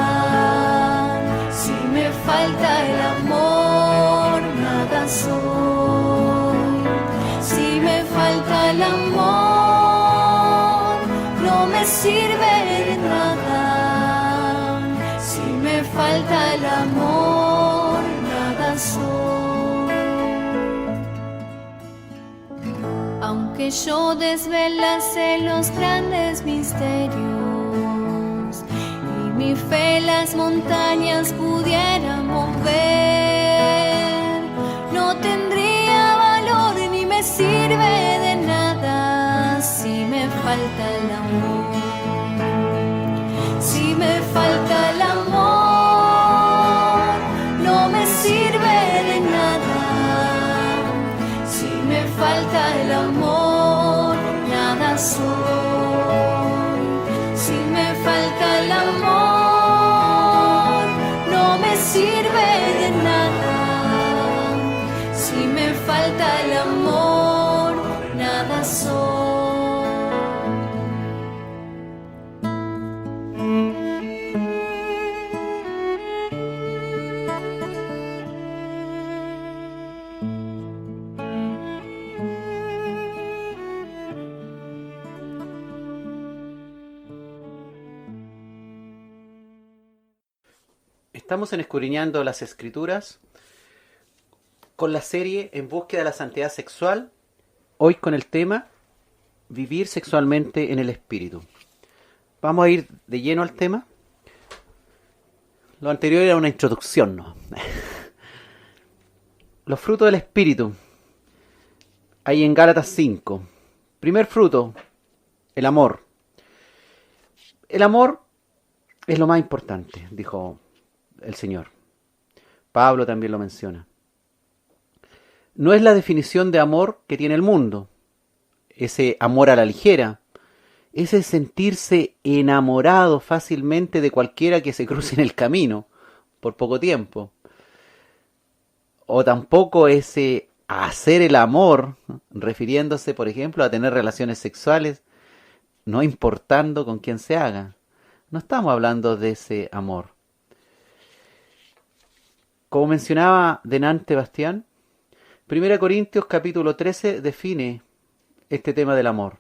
Si me falta el amor, nada soy. Si me falta el amor, no me sirve de nada. Si me falta el amor, nada soy. que yo desvelase los grandes misterios y mi fe las montañas pudiera mover. No tendría valor ni me sirve de nada si me falta el amor. Si me falta el amor, no me sirve de nada. Si me falta el amor, nada soy. Si me falta el amor, no me sirve de nada. Si me falta el amor, nada soy. Estamos en Escudriñando las Escrituras con la serie En búsqueda de la santidad sexual, hoy con el tema Vivir sexualmente en el Espíritu. Vamos a ir de lleno al tema. Lo anterior era una introducción, ¿no? Los frutos del Espíritu. Ahí en Gálatas 5. Primer fruto, el amor. El amor es lo más importante, dijo el Señor. Pablo también lo menciona. No es la definición de amor que tiene el mundo, ese amor a la ligera, ese sentirse enamorado fácilmente de cualquiera que se cruce en el camino por poco tiempo. O tampoco ese hacer el amor, ¿no?, refiriéndose, por ejemplo, a tener relaciones sexuales, no importando con quién se haga. No estamos hablando de ese amor. Como mencionaba delante Bastián, 1 Corintios capítulo 13 define este tema del amor.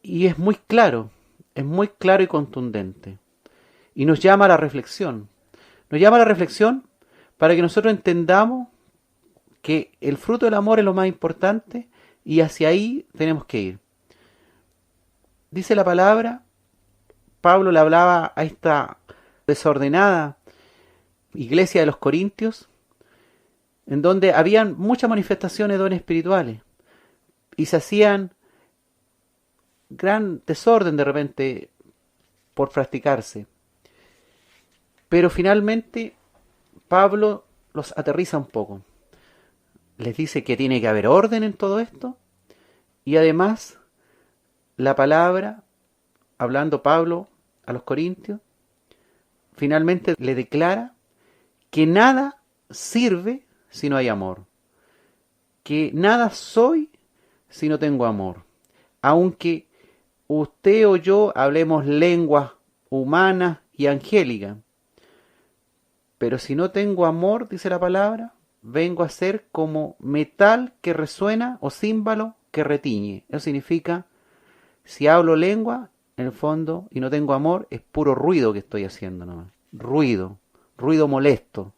Y es muy claro y contundente. Y nos llama a la reflexión. Nos llama a la reflexión para que nosotros entendamos que el fruto del amor es lo más importante y hacia ahí tenemos que ir. Dice la palabra, Pablo le hablaba a esta desordenada iglesia de los Corintios, en donde habían muchas manifestaciones de dones espirituales y se hacían gran desorden de repente por practicarse. Pero finalmente Pablo los aterriza un poco. Les dice que tiene que haber orden en todo esto y además la palabra, hablando Pablo a los Corintios, finalmente le declara que nada sirve si no hay amor, que nada soy si no tengo amor. Aunque usted o yo hablemos lenguas humanas y angélicas, pero si no tengo amor, dice la palabra, vengo a ser como metal que resuena o címbalo que retiñe. Eso significa, si hablo lengua, en el fondo, y no tengo amor, es puro ruido que estoy haciendo nomás. Ruido molesto.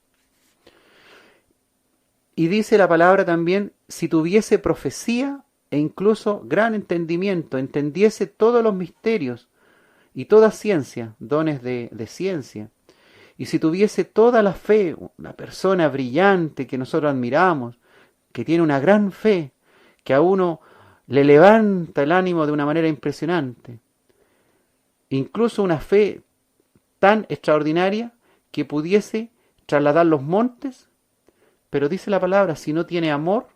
Y dice la palabra también, si tuviese profecía e incluso gran entendimiento, entendiese todos los misterios y toda ciencia, dones de ciencia, y si tuviese toda la fe, una persona brillante que nosotros admiramos, que tiene una gran fe, que a uno le levanta el ánimo de una manera impresionante, incluso una fe tan extraordinaria que pudiese trasladar los montes, pero dice la palabra, si no tiene amor,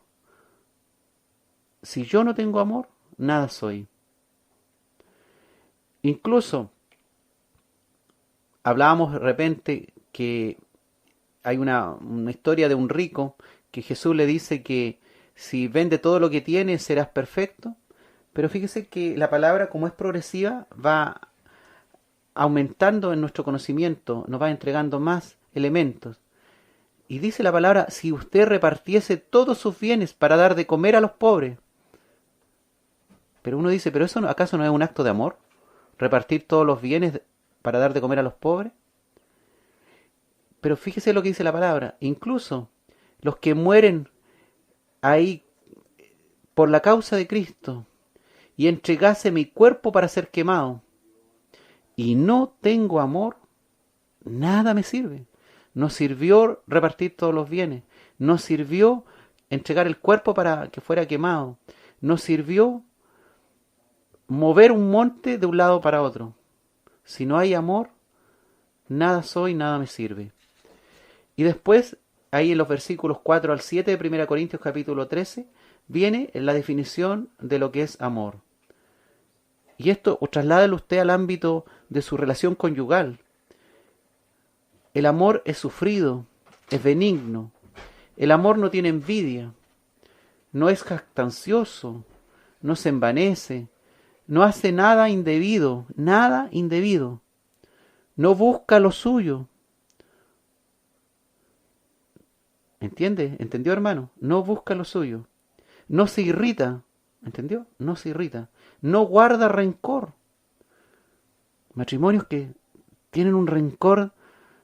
si yo no tengo amor, nada soy. Incluso hablábamos de repente que hay una historia de un rico que Jesús le dice que si vende todo lo que tiene serás perfecto, pero fíjese que la palabra, como es progresiva, va aumentando en nuestro conocimiento, nos va entregando más elementos. Y dice la palabra, si usted repartiese todos sus bienes para dar de comer a los pobres. Pero uno dice, ¿pero eso acaso no es un acto de amor? ¿Repartir todos los bienes para dar de comer a los pobres? Pero fíjese lo que dice la palabra, incluso los que mueren ahí por la causa de Cristo y entregase mi cuerpo para ser quemado, y no tengo amor, nada me sirve. No sirvió repartir todos los bienes, no sirvió entregar el cuerpo para que fuera quemado, no sirvió mover un monte de un lado para otro. Si no hay amor, nada soy, nada me sirve. Y después, ahí en los versículos 4 al 7 de 1 Corintios capítulo 13, viene la definición de lo que es amor. Y esto trasládelo usted al ámbito de su relación conyugal. El amor es sufrido, es benigno. El amor no tiene envidia, no es jactancioso, no se envanece, no hace nada indebido, no busca lo suyo. ¿Entiende? ¿Entendió, hermano? No busca lo suyo. No se irrita, ¿entendió? No se irrita. No guarda rencor. Matrimonios que tienen un rencor,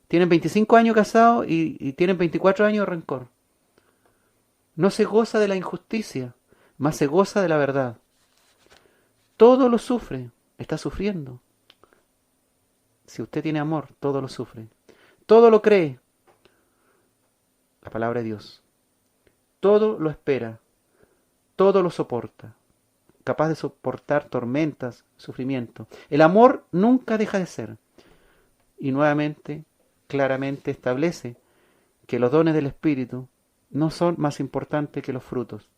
tienen 25 años casados y tienen 24 años de rencor. No se goza de la injusticia, mas se goza de la verdad. Todo lo sufre, está sufriendo. Si usted tiene amor, todo lo sufre. Todo lo cree, la palabra de Dios. Todo lo espera, todo lo soporta. Capaz de soportar tormentas, sufrimiento. El amor nunca deja de ser. Y nuevamente, claramente establece que los dones del Espíritu no son más importantes que los frutos.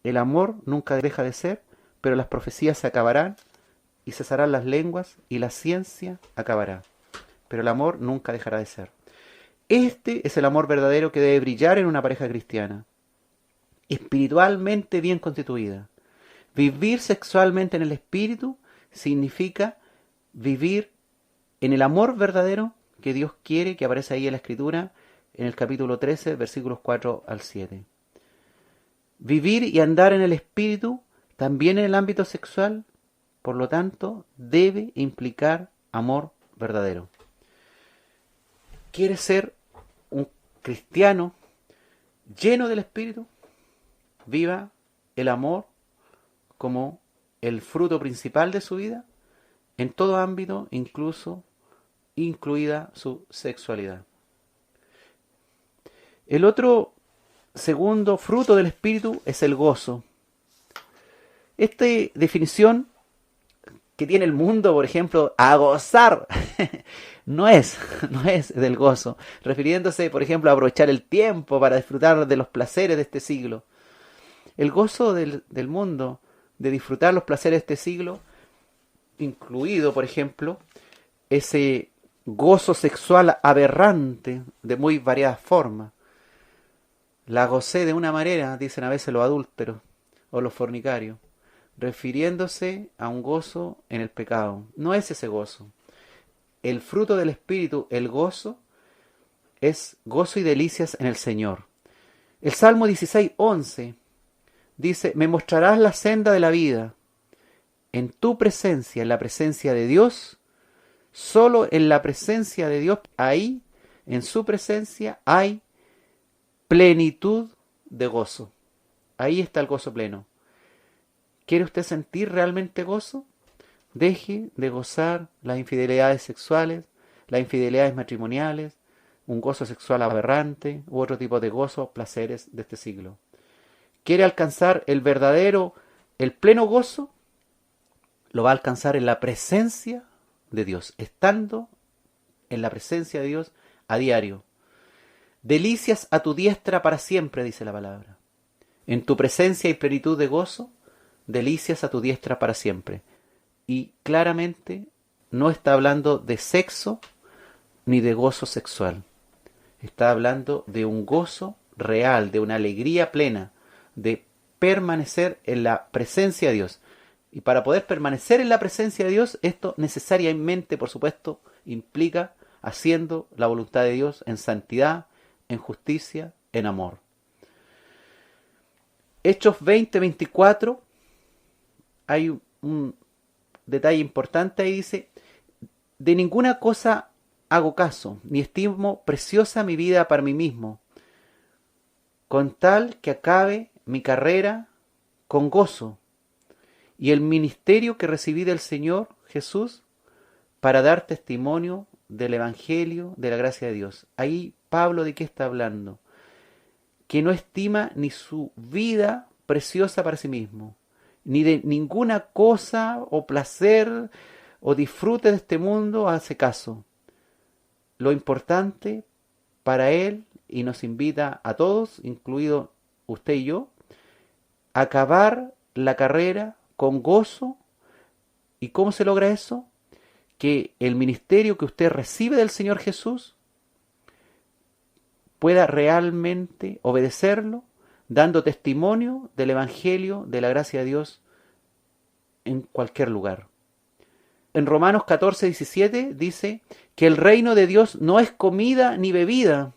El amor nunca deja de ser, pero las profecías se acabarán y cesarán las lenguas y la ciencia acabará. Pero el amor nunca dejará de ser. Este es el amor verdadero que debe brillar en una pareja cristiana, espiritualmente bien constituida. Vivir sexualmente en el Espíritu significa vivir en el amor verdadero que Dios quiere, que aparece ahí en la Escritura, en el capítulo 13, versículos 4 al 7. Vivir y andar en el Espíritu, también en el ámbito sexual, por lo tanto, debe implicar amor verdadero. ¿Quiere ser un cristiano lleno del Espíritu? Viva el amor como el fruto principal de su vida, en todo ámbito, incluida su sexualidad. El otro segundo fruto del Espíritu es el gozo. Esta definición que tiene el mundo, por ejemplo, a gozar, no es del gozo, refiriéndose, por ejemplo, a aprovechar el tiempo para disfrutar de los placeres de este siglo. El gozo del mundo, de disfrutar los placeres de este siglo, incluido, por ejemplo, ese gozo sexual aberrante de muy variadas formas. La gocé de una manera, dicen a veces los adúlteros o los fornicarios, refiriéndose a un gozo en el pecado. No es ese gozo. El fruto del Espíritu, el gozo, es gozo y delicias en el Señor. El Salmo 16:11 dice: me mostrarás la senda de la vida. En tu presencia, en la presencia de Dios, solo en la presencia de Dios, ahí, en su presencia, hay plenitud de gozo. Ahí está el gozo pleno. ¿Quiere usted sentir realmente gozo? Deje de gozar las infidelidades sexuales, las infidelidades matrimoniales, un gozo sexual aberrante u otro tipo de gozo, placeres de este siglo. ¿Quiere alcanzar el verdadero, el pleno gozo? Lo va a alcanzar en la presencia de Dios, estando en la presencia de Dios a diario. Delicias a tu diestra para siempre, dice la palabra. En tu presencia y plenitud de gozo, delicias a tu diestra para siempre. Y claramente no está hablando de sexo ni de gozo sexual. Está hablando de un gozo real, de una alegría plena, de permanecer en la presencia de Dios. Y para poder permanecer en la presencia de Dios, esto necesariamente, por supuesto, implica haciendo la voluntad de Dios en santidad, en justicia, en amor. Hechos 20:24, hay un detalle importante ahí, dice: de ninguna cosa hago caso, ni estimo preciosa mi vida para mí mismo, con tal que acabe mi carrera con gozo, y el ministerio que recibí del Señor Jesús para dar testimonio del Evangelio, de la gracia de Dios. Ahí Pablo, ¿de qué está hablando? Que no estima ni su vida preciosa para sí mismo, ni de ninguna cosa o placer o disfrute de este mundo hace caso. Lo importante para él, y nos invita a todos, incluido usted y yo, a acabar la carrera con gozo. ¿Y cómo se logra eso? Que el ministerio que usted recibe del Señor Jesús pueda realmente obedecerlo, dando testimonio del Evangelio, de la gracia de Dios en cualquier lugar. En Romanos 14:17 dice que el reino de Dios no es comida ni bebida,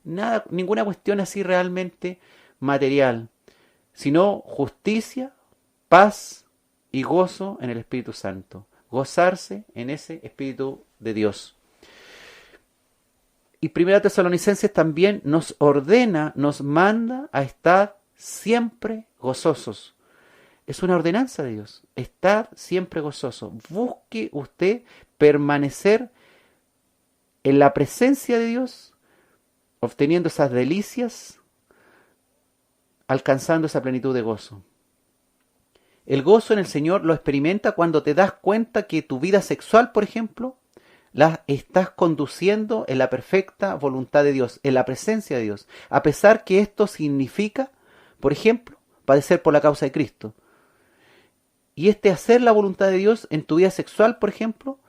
nada, ninguna cuestión así realmente material, sino justicia, paz y gozo en el Espíritu Santo. Gozarse en ese Espíritu de Dios. Y Primera Tesalonicenses también nos ordena, nos manda a estar siempre gozosos. Es una ordenanza de Dios, estar siempre gozoso. Busque usted permanecer en la presencia de Dios, obteniendo esas delicias, alcanzando esa plenitud de gozo. El gozo en el Señor lo experimenta cuando te das cuenta que tu vida sexual, por ejemplo, la estás conduciendo en la perfecta voluntad de Dios, en la presencia de Dios, a pesar que esto significa, por ejemplo, padecer por la causa de Cristo. Y hacer la voluntad de Dios en tu vida sexual, por ejemplo,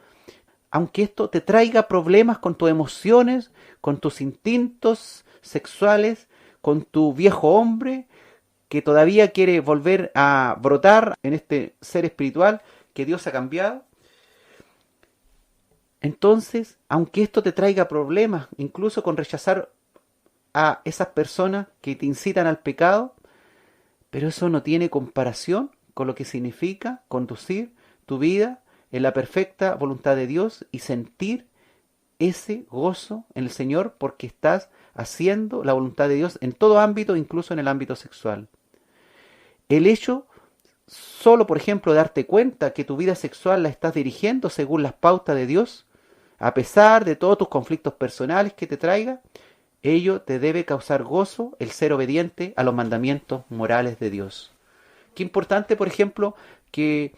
aunque esto te traiga problemas con tus emociones, con tus instintos sexuales, con tu viejo hombre, que todavía quiere volver a brotar en este ser espiritual que Dios ha cambiado. Entonces, aunque esto te traiga problemas, incluso con rechazar a esas personas que te incitan al pecado, pero eso no tiene comparación con lo que significa conducir tu vida en la perfecta voluntad de Dios y sentir ese gozo en el Señor porque estás haciendo la voluntad de Dios en todo ámbito, incluso en el ámbito sexual. El hecho solo, por ejemplo, de darte cuenta que tu vida sexual la estás dirigiendo según las pautas de Dios, a pesar de todos tus conflictos personales que te traiga, ello te debe causar gozo el ser obediente a los mandamientos morales de Dios. Qué importante, por ejemplo, que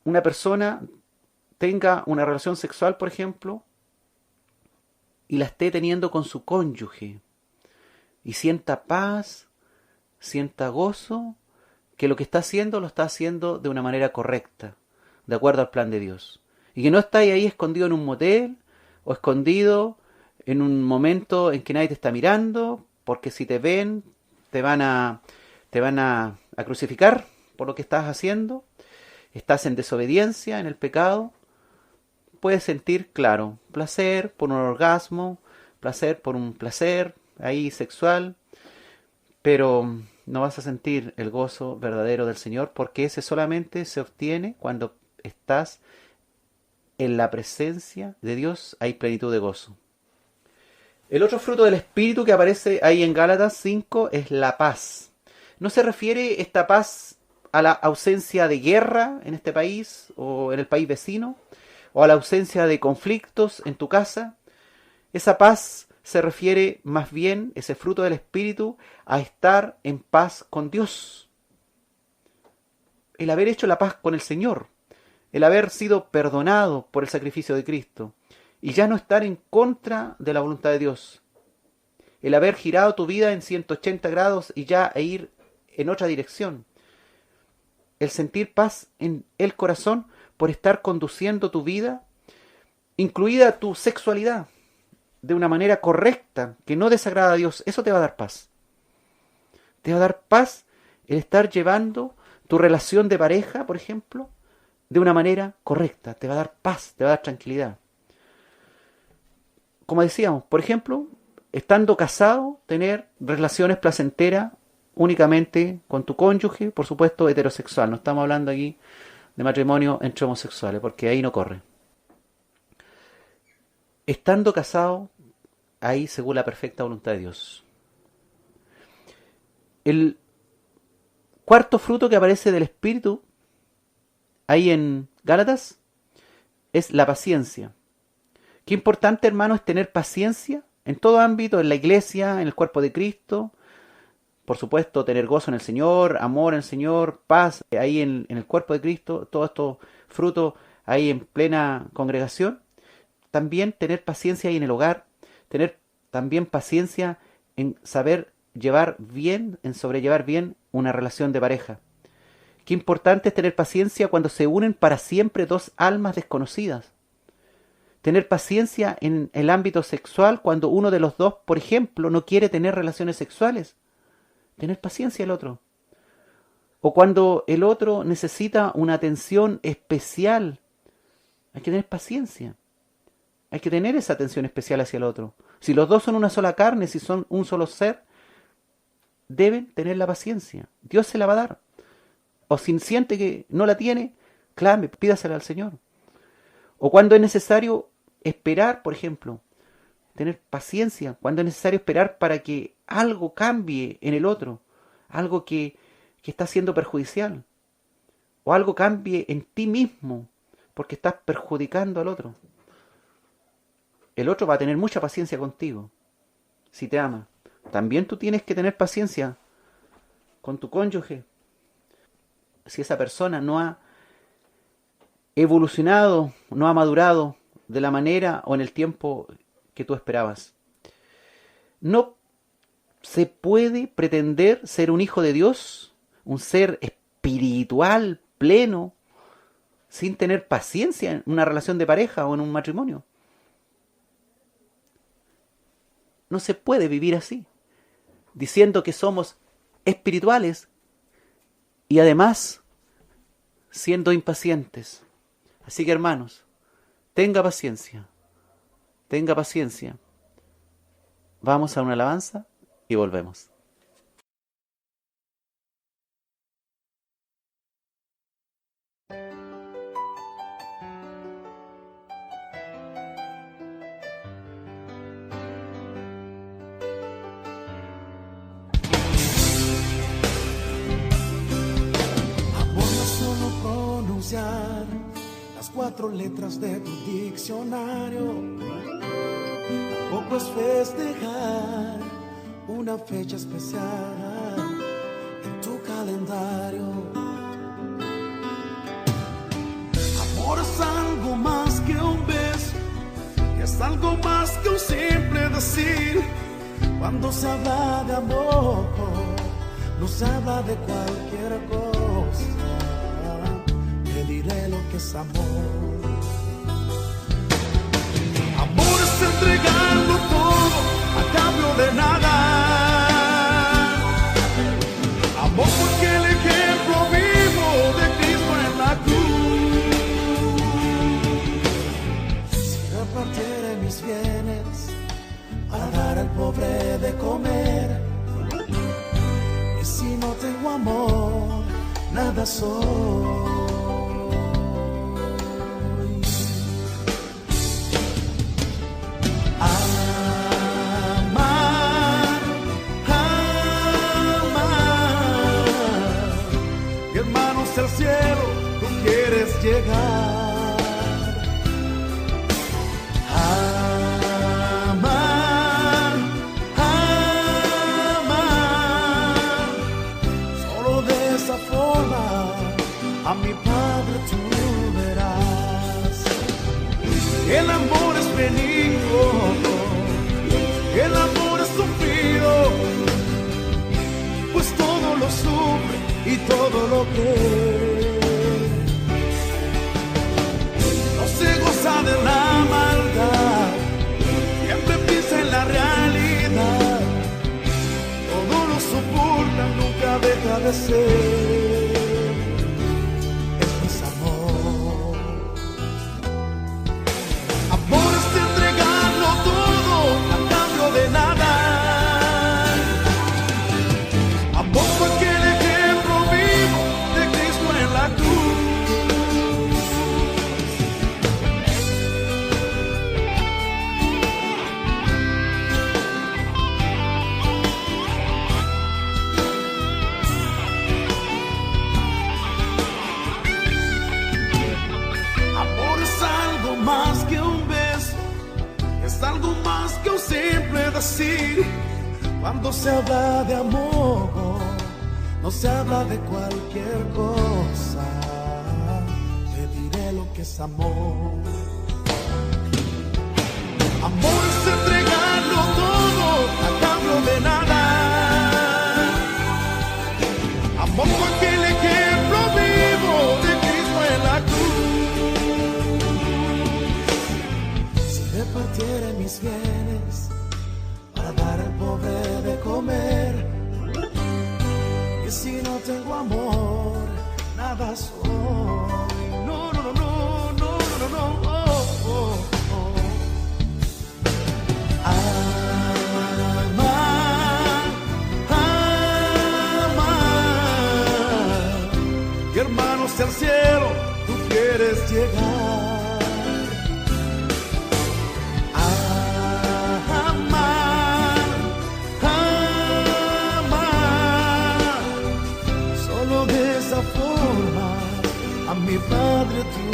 una persona tenga una relación sexual, por ejemplo, y la esté teniendo con su cónyuge, y sienta paz, sienta gozo, que lo que está haciendo lo está haciendo de una manera correcta, de acuerdo al plan de Dios. Y que no estáis ahí escondido en un motel o escondido en un momento en que nadie te está mirando, porque si te ven te van a crucificar por lo que estás haciendo. Estás en desobediencia, en el pecado. Puedes sentir, claro, placer por un orgasmo, placer por un placer ahí sexual, pero no vas a sentir el gozo verdadero del Señor, porque ese solamente se obtiene cuando estás en la presencia de Dios. Hay plenitud de gozo. El otro fruto del Espíritu que aparece ahí en Gálatas 5 es la paz. No se refiere esta paz a la ausencia de guerra en este país o en el país vecino, o a la ausencia de conflictos en tu casa. Esa paz se refiere más bien, ese fruto del Espíritu, a estar en paz con Dios. El haber hecho la paz con el Señor, el haber sido perdonado por el sacrificio de Cristo, y ya no estar en contra de la voluntad de Dios. El haber girado tu vida en 180 grados y ya ir en otra dirección. El sentir paz en el corazón por estar conduciendo tu vida, incluida tu sexualidad, de una manera correcta, que no desagrada a Dios. Eso te va a dar paz. Te va a dar paz el estar llevando tu relación de pareja, por ejemplo, de una manera correcta. Te va a dar paz, te va a dar tranquilidad. Como decíamos, por ejemplo, estando casado, tener relaciones placenteras únicamente con tu cónyuge, por supuesto heterosexual. No estamos hablando aquí de matrimonio entre homosexuales, porque ahí no corre. Estando casado, ahí según la perfecta voluntad de Dios. cuarto fruto que aparece del Espíritu, ahí en Gálatas, es la paciencia. Qué importante, hermano, es tener paciencia en todo ámbito, en la iglesia, en el cuerpo de Cristo. Por supuesto, tener gozo en el Señor, amor en el Señor, paz ahí en el cuerpo de Cristo, todos estos frutos ahí en plena congregación. También tener paciencia ahí en el hogar, tener también paciencia en saber llevar bien, en sobrellevar bien una relación de pareja. Qué importante es tener paciencia cuando se unen para siempre dos almas desconocidas. Tener paciencia en el ámbito sexual cuando uno de los dos, por ejemplo, no quiere tener relaciones sexuales. Tener paciencia el otro. O cuando el otro necesita una atención especial. Hay que tener paciencia. Hay que tener esa atención especial hacia el otro. Si los dos son una sola carne, si son un solo ser, deben tener la paciencia. Dios se la va a dar. O si siente que no la tiene, clame, pídasela al Señor. O cuando es necesario esperar, por ejemplo, tener paciencia, cuando es necesario esperar para que algo cambie en el otro, algo que está siendo perjudicial, o algo cambie en ti mismo, porque estás perjudicando al otro. El otro va a tener mucha paciencia contigo, si te ama. También tú tienes que tener paciencia con tu cónyuge, si esa persona no ha evolucionado, no ha madurado de la manera o en el tiempo que tú esperabas. No se puede pretender ser un hijo de Dios, un ser espiritual, pleno, sin tener paciencia en una relación de pareja o en un matrimonio. No se puede vivir así, diciendo que somos espirituales y además siendo impacientes. Así que, hermanos, tenga paciencia, tenga paciencia. Vamos a una alabanza y volvemos. Las 4 letras de tu diccionario. Tampoco es festejar una fecha especial en tu calendario. Amor es algo más que un beso, es algo más que un simple decir. Cuando se habla de amor, no se habla de cualquier cosa. Te diré lo que es amor. Amor es entregarlo todo a cambio de nada. Amor porque el ejemplo vivo de Cristo en la cruz. Si repartiere mis bienes para dar al pobre de comer, y si no tengo amor, nada soy. Al cielo tú quieres llegar. Amar, amar. Solo de esa forma a mi Padre tú verás. El amor es benigno, el amor es sufrido, pues todo lo sufre y todo lo que no se goza de la maldad, siempre piensa en la realidad, todo lo soporta, nunca deja de ser. Eso es amor. Amor es entregarlo todo a cambio de nada. Amor porque más que un simple decir. Cuando se habla de amor, no se habla de cualquier cosa. Te diré lo que es amor. Amor es entregarlo todo a cambio de nada. Amor fue aquel ejemplo vivo de Cristo en la cruz. Si repartiera mis bienes para dar al pobre de comer, y si no tengo amor, nada soy. No, no, no, no, no, no, no, oh, oh, oh. Ama, ama, y hermanos al cielo tú quieres llegar. Ama, ama, solo de esa forma a mi Padre tú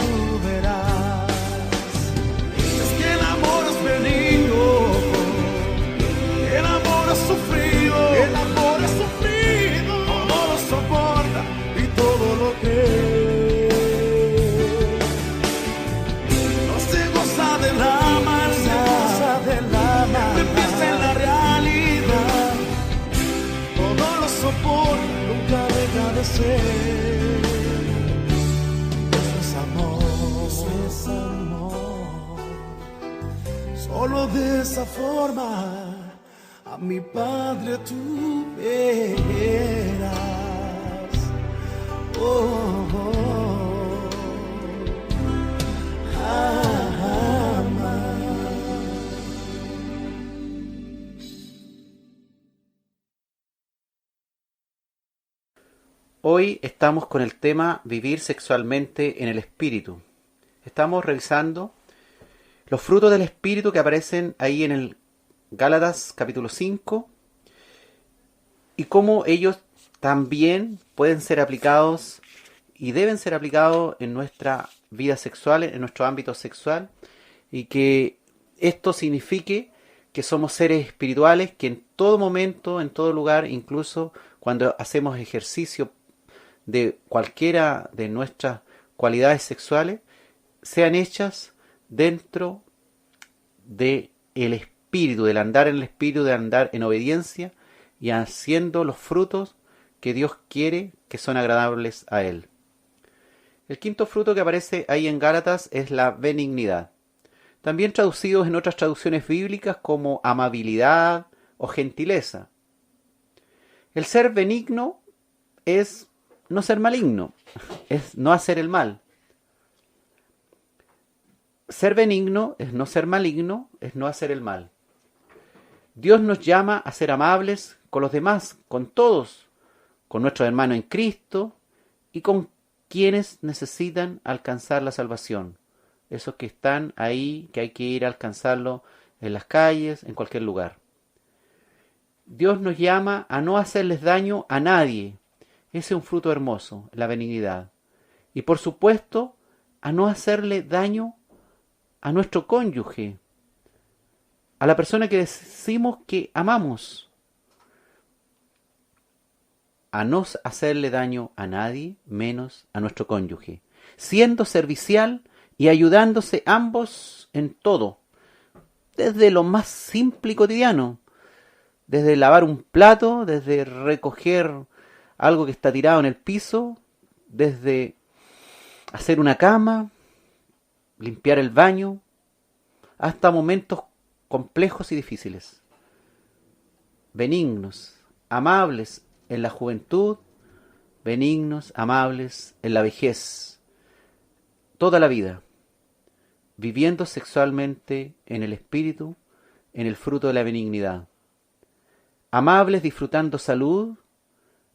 verás. Es que el amor es benigno. El amor es sufrido, todo lo soporta y todo lo cree. No se goza de la maldad, siempre empieza en la realidad. Todo lo soporta, nunca deja de ser. Eso es amor, solo de esa forma a mi Padre tú verás. Oh, oh, ama. Hoy estamos con el tema vivir sexualmente en el espíritu. Estamos revisando los frutos del espíritu que aparecen ahí en el Gálatas capítulo 5 y cómo ellos también pueden ser aplicados y deben ser aplicados en nuestra vida sexual, en nuestro ámbito sexual, y que esto signifique que somos seres espirituales que en todo momento, en todo lugar, incluso cuando hacemos ejercicio de cualquiera de nuestras cualidades sexuales, sean hechas dentro de el espíritu, del andar en el espíritu, de andar en obediencia y haciendo los frutos que Dios quiere que son agradables a Él. El quinto fruto que aparece ahí en Gálatas es la benignidad, también traducidos en otras traducciones bíblicas como amabilidad o gentileza. El ser benigno es no ser maligno, es no hacer el mal. Ser benigno es no ser maligno, es no hacer el mal. Dios nos llama a ser amables con los demás, con todos, con nuestros hermanos en Cristo y con quienes necesitan alcanzar la salvación. Esos que están ahí, que hay que ir a alcanzarlo en las calles, en cualquier lugar. Dios nos llama a no hacerles daño a nadie. Ese es un fruto hermoso, la benignidad. Y por supuesto, a no hacerle daño a nuestro cónyuge, a la persona que decimos que amamos. A no hacerle daño a nadie, menos a nuestro cónyuge. Siendo servicial y ayudándose ambos en todo. Desde lo más simple y cotidiano. Desde lavar un plato, desde recoger algo que está tirado en el piso, desde hacer una cama, limpiar el baño, hasta momentos complejos y difíciles. Benignos, amables en la juventud, benignos, amables en la vejez, toda la vida, viviendo sexualmente en el espíritu, en el fruto de la benignidad. Amables disfrutando salud,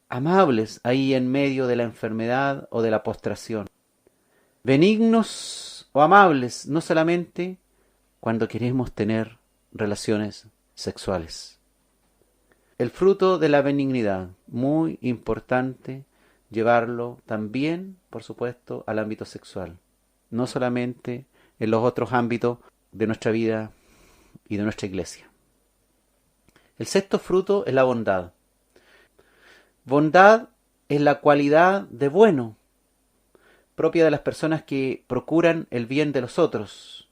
amables ahí en medio de la enfermedad o de la postración. Benignos o amables no solamente cuando queremos tener relaciones sexuales. El fruto de la benignidad, muy importante llevarlo también, por supuesto, al ámbito sexual. No solamente en los otros ámbitos de nuestra vida y de nuestra iglesia. El sexto fruto es la bondad. Bondad es la cualidad de bueno, propia de las personas que procuran el bien de los otros.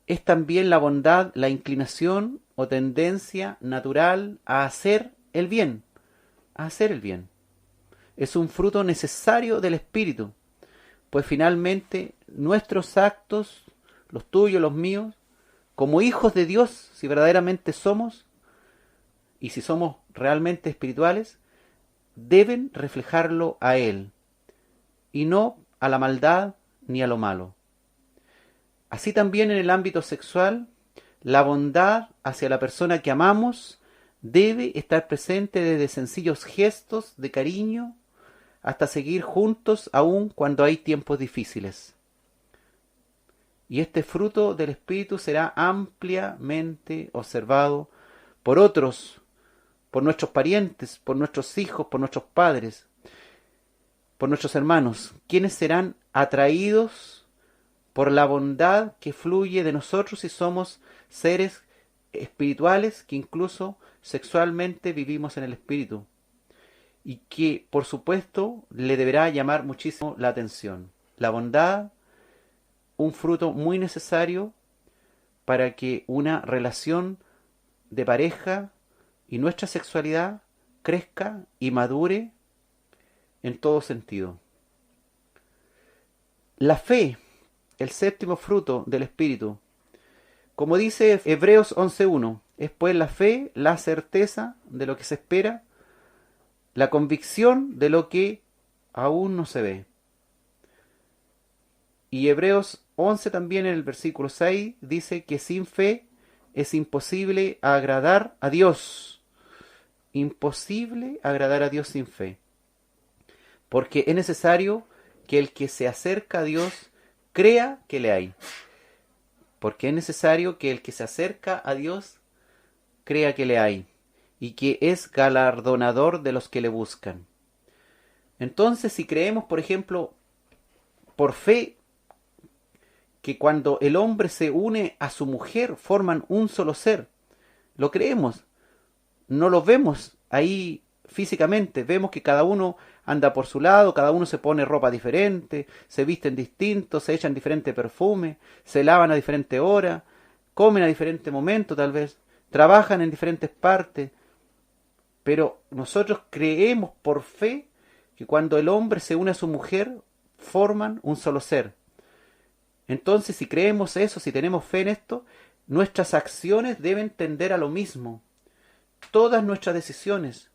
Es también la bondad la inclinación o tendencia natural a hacer el bien, Es un fruto necesario del Espíritu, pues finalmente nuestros actos, los tuyos, los míos, como hijos de Dios, si verdaderamente somos, y si somos realmente espirituales, deben reflejarlo a Él, y no a la maldad ni a lo malo. Así también en el ámbito sexual, la bondad hacia la persona que amamos debe estar presente desde sencillos gestos de cariño hasta seguir juntos aun cuando hay tiempos difíciles. Y este fruto del Espíritu será ampliamente observado por otros, por nuestros parientes, por nuestros hijos, por nuestros padres, por nuestros hermanos, quienes serán atraídos por la bondad que fluye de nosotros si somos seres espirituales que incluso sexualmente vivimos en el Espíritu, y que por supuesto le deberá llamar muchísimo la atención. La bondad, un fruto muy necesario para que una relación de pareja y nuestra sexualidad crezca y madure en todo sentido. La fe, el séptimo fruto del Espíritu. Como dice Hebreos 11:1, es pues la fe, la certeza de lo que se espera, la convicción de lo que aún no se ve. Y Hebreos 11 también en el versículo 6 dice que sin fe es imposible agradar a Dios. Imposible agradar a Dios sin fe. Porque es necesario que el que se acerca a Dios crea que le hay. Porque es necesario que el que se acerca a Dios crea que le hay y que es galardonador de los que le buscan. Entonces, si creemos, por ejemplo, por fe, que cuando el hombre se une a su mujer forman un solo ser, lo creemos, no lo vemos ahí físicamente, vemos que cada uno anda por su lado, cada uno se pone ropa diferente, se visten distintos, se echan diferente perfume, se lavan a diferente hora, comen a diferente momento tal vez, trabajan en diferentes partes, pero nosotros creemos por fe que cuando el hombre se une a su mujer forman un solo ser. Entonces, si creemos eso, si tenemos fe en esto, nuestras acciones deben tender a lo mismo. Todas nuestras decisiones,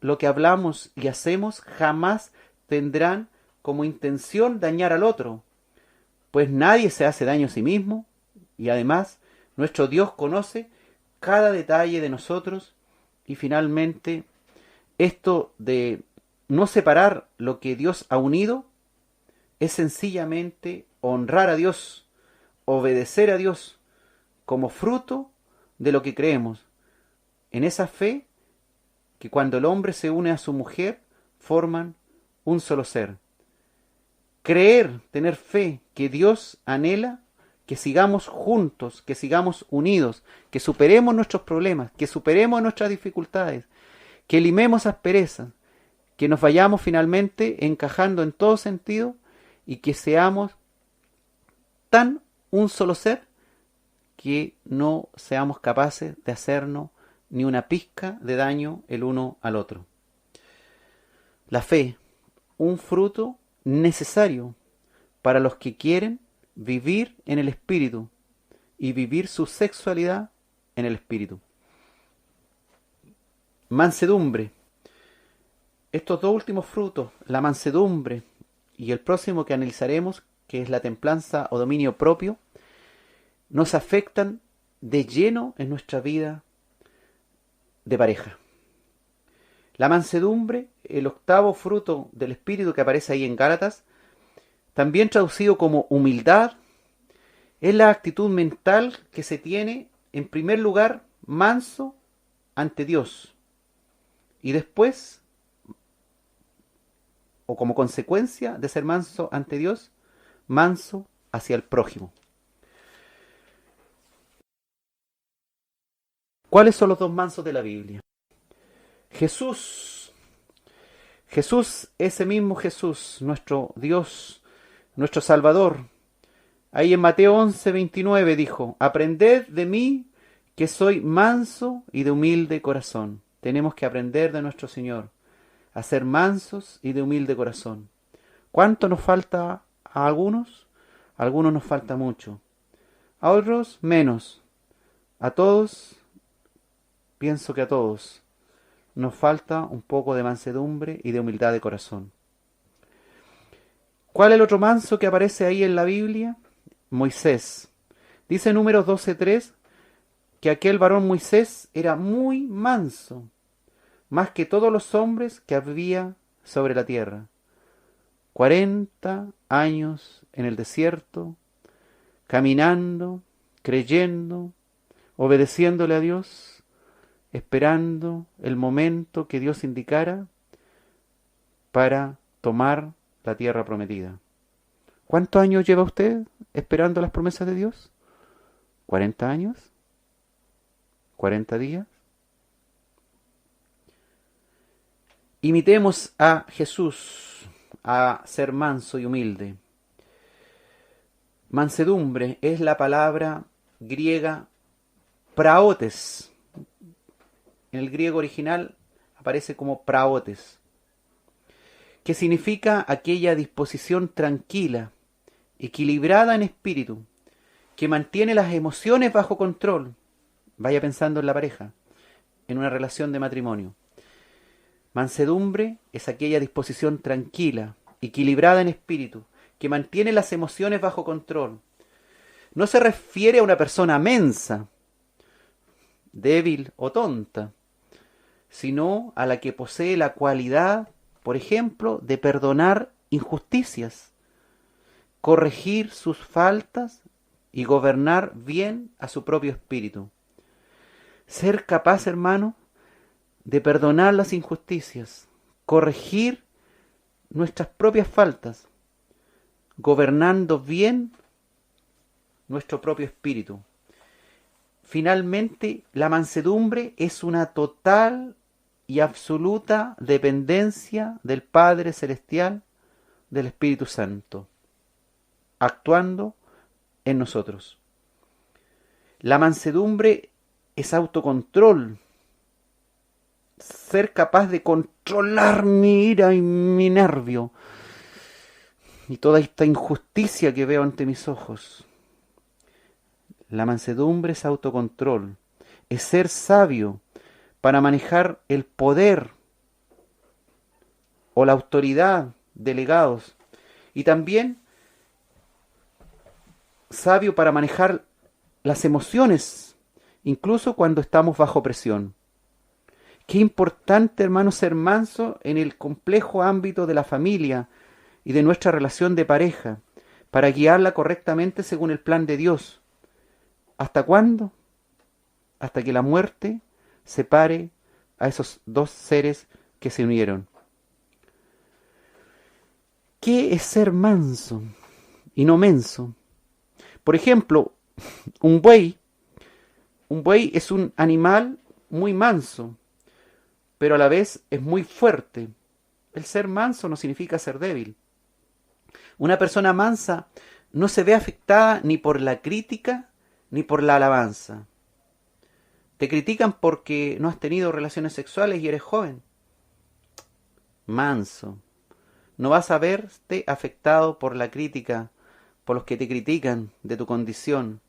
lo que hablamos y hacemos, jamás tendrán como intención dañar al otro, pues nadie se hace daño a sí mismo, y además nuestro Dios conoce cada detalle de nosotros, y finalmente esto de no separar lo que Dios ha unido es sencillamente honrar a Dios, obedecer a Dios como fruto de lo que creemos, en esa fe que cuando el hombre se une a su mujer forman un solo ser. Creer, tener fe que Dios anhela que sigamos juntos, que sigamos unidos, que superemos nuestros problemas, que superemos nuestras dificultades, que limemos asperezas, que nos vayamos finalmente encajando en todo sentido y que seamos tan un solo ser que no seamos capaces de hacernos ni una pizca de daño el uno al otro. La fe, un fruto necesario para los que quieren vivir en el Espíritu y vivir su sexualidad en el Espíritu. Mansedumbre. Estos dos últimos frutos, la mansedumbre y el próximo que analizaremos, que es la templanza o dominio propio, nos afectan de lleno en nuestra vida de pareja. La mansedumbre, el octavo fruto del Espíritu que aparece ahí en Gálatas, también traducido como humildad, es la actitud mental que se tiene, en primer lugar, manso ante Dios, y después, o como consecuencia de ser manso ante Dios, manso hacia el prójimo. ¿Cuáles son los dos mansos de la Biblia? Jesús, ese mismo Jesús, nuestro Dios, nuestro Salvador. Ahí en Mateo 11:29 dijo: aprended de mí, que soy manso y de humilde corazón. Tenemos que aprender de nuestro Señor, a ser mansos y de humilde corazón. ¿Cuánto nos falta a algunos? A algunos nos falta mucho, a otros menos. A todos, pienso que a todos, nos falta un poco de mansedumbre y de humildad de corazón. ¿Cuál es el otro manso que aparece ahí en la Biblia? Moisés. Dice en Números 12:3 que aquel varón Moisés era muy manso, más que todos los hombres que había sobre la tierra. 40 años en el desierto, caminando, creyendo, obedeciéndole a Dios, esperando el momento que Dios indicara para tomar la tierra prometida. ¿Cuántos años lleva usted esperando las promesas de Dios? ¿40 años? ¿40 días? Imitemos a Jesús, a ser manso y humilde. Mansedumbre es la palabra griega praotes. En el griego original aparece como praotes, que significa aquella disposición tranquila, equilibrada en espíritu, que mantiene las emociones bajo control. Vaya pensando en la pareja, en una relación de matrimonio. Mansedumbre es aquella disposición tranquila, equilibrada en espíritu, que mantiene las emociones bajo control. No se refiere a una persona mensa, débil o tonta, sino a la que posee la cualidad, por ejemplo, de perdonar injusticias, corregir sus faltas y gobernar bien a su propio espíritu. Ser capaz, hermano, de perdonar las injusticias, corregir nuestras propias faltas, gobernando bien nuestro propio espíritu. Finalmente, la mansedumbre es una total y absoluta dependencia del Padre Celestial, del Espíritu Santo, actuando en nosotros. La mansedumbre es autocontrol, ser capaz de controlar mi ira y mi nervio y toda esta injusticia que veo ante mis ojos. La mansedumbre es autocontrol, es ser sabio para manejar el poder o la autoridad delegados, y también sabio para manejar las emociones, incluso cuando estamos bajo presión. Qué importante, hermano, ser manso en el complejo ámbito de la familia y de nuestra relación de pareja, para guiarla correctamente según el plan de Dios. ¿Hasta cuándo? Hasta que la muerte separe a esos dos seres que se unieron. ¿Qué es ser manso y no menso? Por ejemplo, un buey es un animal muy manso, pero a la vez es muy fuerte. El ser manso no significa ser débil. Una persona mansa no se ve afectada ni por la crítica ni por la alabanza. Te critican porque no has tenido relaciones sexuales y eres joven. Manso. No vas a verte afectado por la crítica, por los que te critican de tu condición.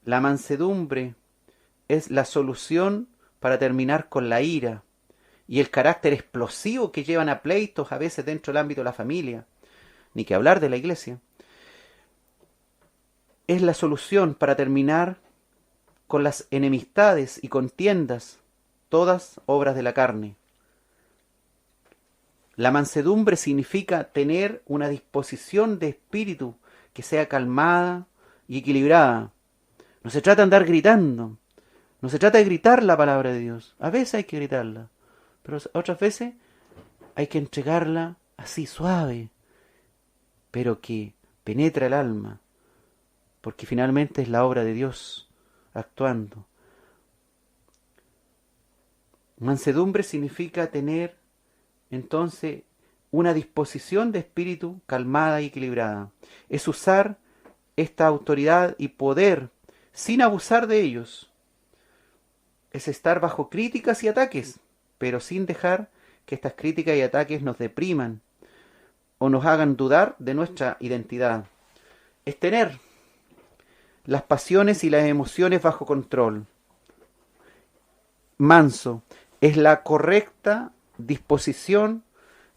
La mansedumbre es la solución para terminar con la ira y el carácter explosivo que llevan a pleitos a veces dentro del ámbito de la familia, ni que hablar de la iglesia. Es la solución para terminar con las enemistades y contiendas, todas obras de la carne. La mansedumbre significa tener una disposición de espíritu que sea calmada y equilibrada. No se trata de andar gritando, no se trata de gritar la palabra de Dios. A veces hay que gritarla, pero otras veces hay que entregarla así suave, pero que penetra el alma, porque finalmente es la obra de Dios actuando. Mansedumbre significa tener entonces una disposición de espíritu calmada y equilibrada. Es usar esta autoridad y poder sin abusar de ellos. Es estar bajo críticas y ataques, pero sin dejar que estas críticas y ataques nos depriman o nos hagan dudar de nuestra identidad. Es tener las pasiones y las emociones bajo control. Manso es la correcta disposición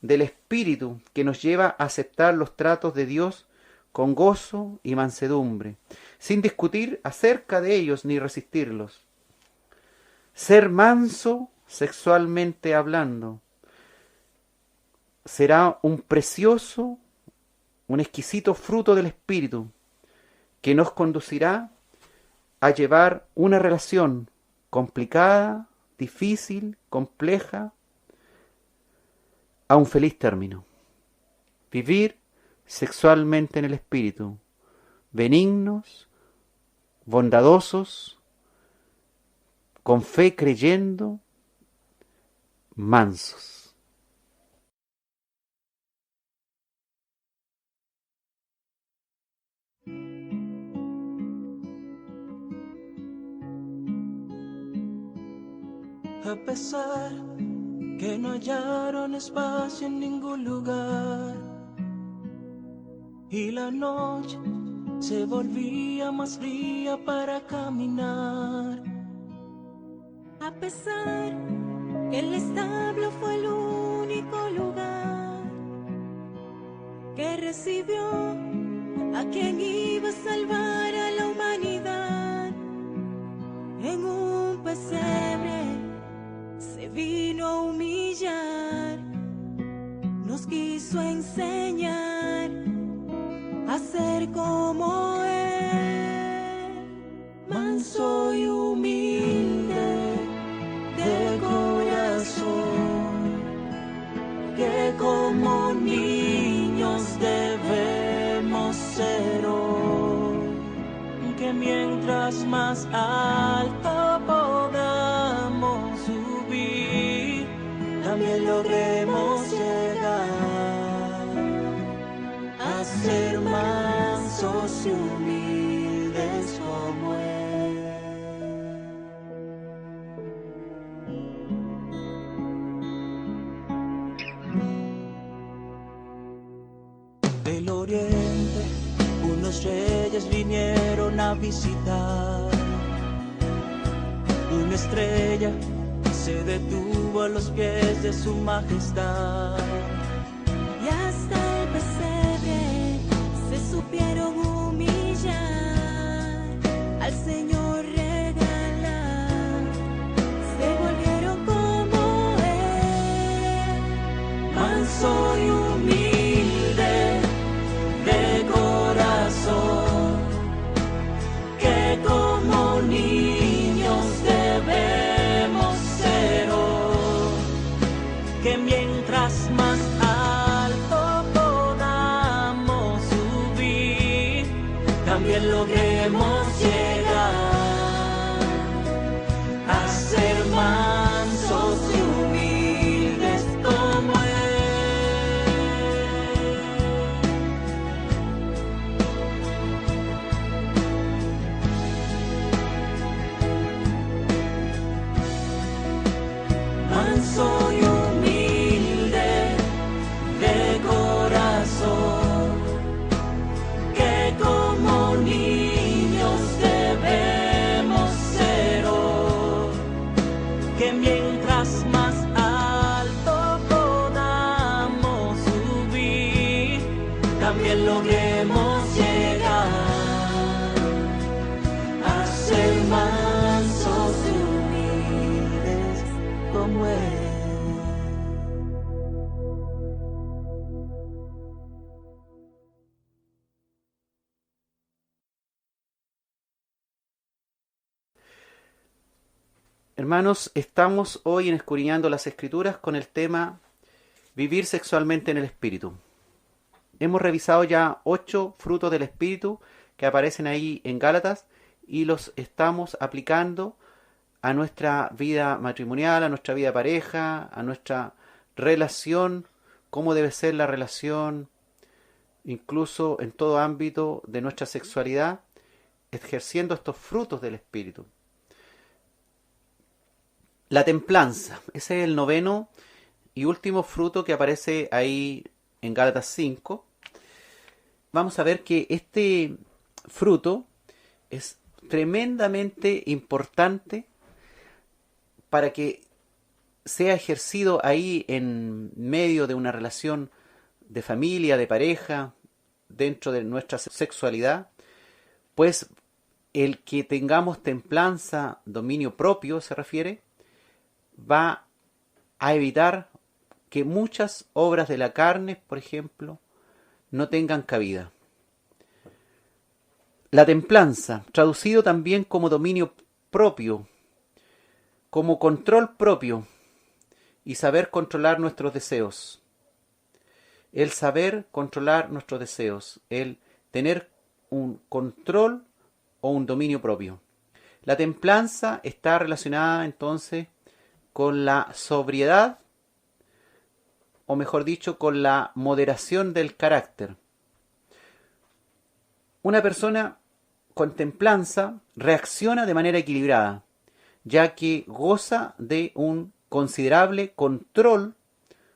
del espíritu que nos lleva a aceptar los tratos de Dios con gozo y mansedumbre, sin discutir acerca de ellos ni resistirlos. Ser manso sexualmente hablando será un precioso, un exquisito fruto del espíritu que nos conducirá a llevar una relación complicada, difícil, compleja, a un feliz término. Vivir sexualmente en el espíritu, benignos, bondadosos, con fe creyendo, mansos. A pesar que no hallaron espacio en ningún lugar y la noche se volvía más fría para caminar. A pesar que el establo fue el único lugar que recibió a quien iba a salvar a la humanidad, en un pesebre se vino a humillar, nos quiso enseñar a ser como Él, manso y humilde de corazón, que como niños debemos ser hoy, que mientras más alto podamos subir, también logremos llegar a ser mansos y humildes como Él. Del oriente, unos reyes vinieron a visitar. Una estrella se detuvo a los pies de su majestad. y hasta el pesebre se supieron humillar, al Señor regalar, se volvieron como Él, Manso y humilde de corazón, que como niños debemos ser hoy, que mientras más alto podamos subir, también logremos llegar a ser mansos y humildes como Él. Manso y humilde de corazón, que como niños debemos ser hoy, que mientras más alto podamos subir, también logremos llegar a ser mansos y humildes como Él. Hermanos, estamos hoy en Escudriñando las Escrituras con el tema Vivir sexualmente en el Espíritu. Hemos revisado ya 8 frutos del Espíritu que aparecen ahí en Gálatas y los estamos aplicando a nuestra vida matrimonial, a nuestra vida pareja, a nuestra relación, cómo debe ser la relación, incluso en todo ámbito de nuestra sexualidad, ejerciendo estos frutos del Espíritu. La templanza, ese es el noveno y último fruto que aparece ahí en Gálatas 5. Vamos a ver que este fruto es tremendamente importante para que sea ejercido ahí en medio de una relación de familia, de pareja, dentro de nuestra sexualidad, pues el que tengamos templanza, dominio propio se refiere, va a evitar que muchas obras de la carne, por ejemplo, no tengan cabida. La templanza, traducido también como dominio propio, como control propio y saber controlar nuestros deseos. El saber controlar nuestros deseos, el tener un control o un dominio propio. La templanza está relacionada entonces con la sobriedad, o mejor dicho, con la moderación del carácter. Una persona con templanza reacciona de manera equilibrada, ya que goza de un considerable control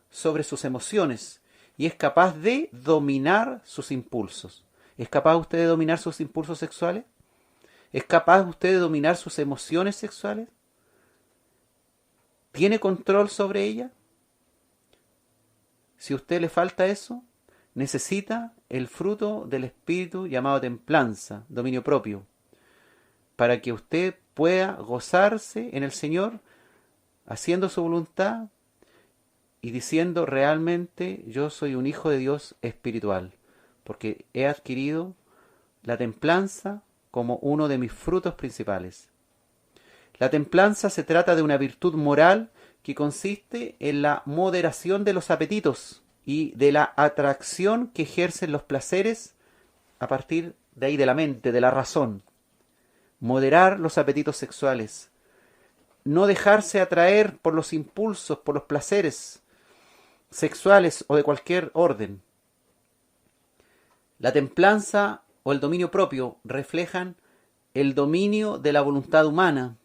sobre sus emociones y es capaz de dominar sus impulsos. ¿Es capaz usted de dominar sus impulsos sexuales? ¿Es capaz usted de dominar sus emociones sexuales? ¿Tiene control sobre ella? Si a usted le falta eso, necesita el fruto del Espíritu llamado templanza, dominio propio, para que usted pueda gozarse en el Señor, haciendo su voluntad y diciendo realmente yo soy un hijo de Dios espiritual, porque he adquirido la templanza como uno de mis frutos principales. La templanza se trata de una virtud moral que consiste en la moderación de los apetitos y de la atracción que ejercen los placeres a partir de ahí de la mente, de la razón. Moderar los apetitos sexuales. No dejarse atraer por los impulsos, por los placeres sexuales o de cualquier orden. La templanza o el dominio propio reflejan el dominio de la voluntad humana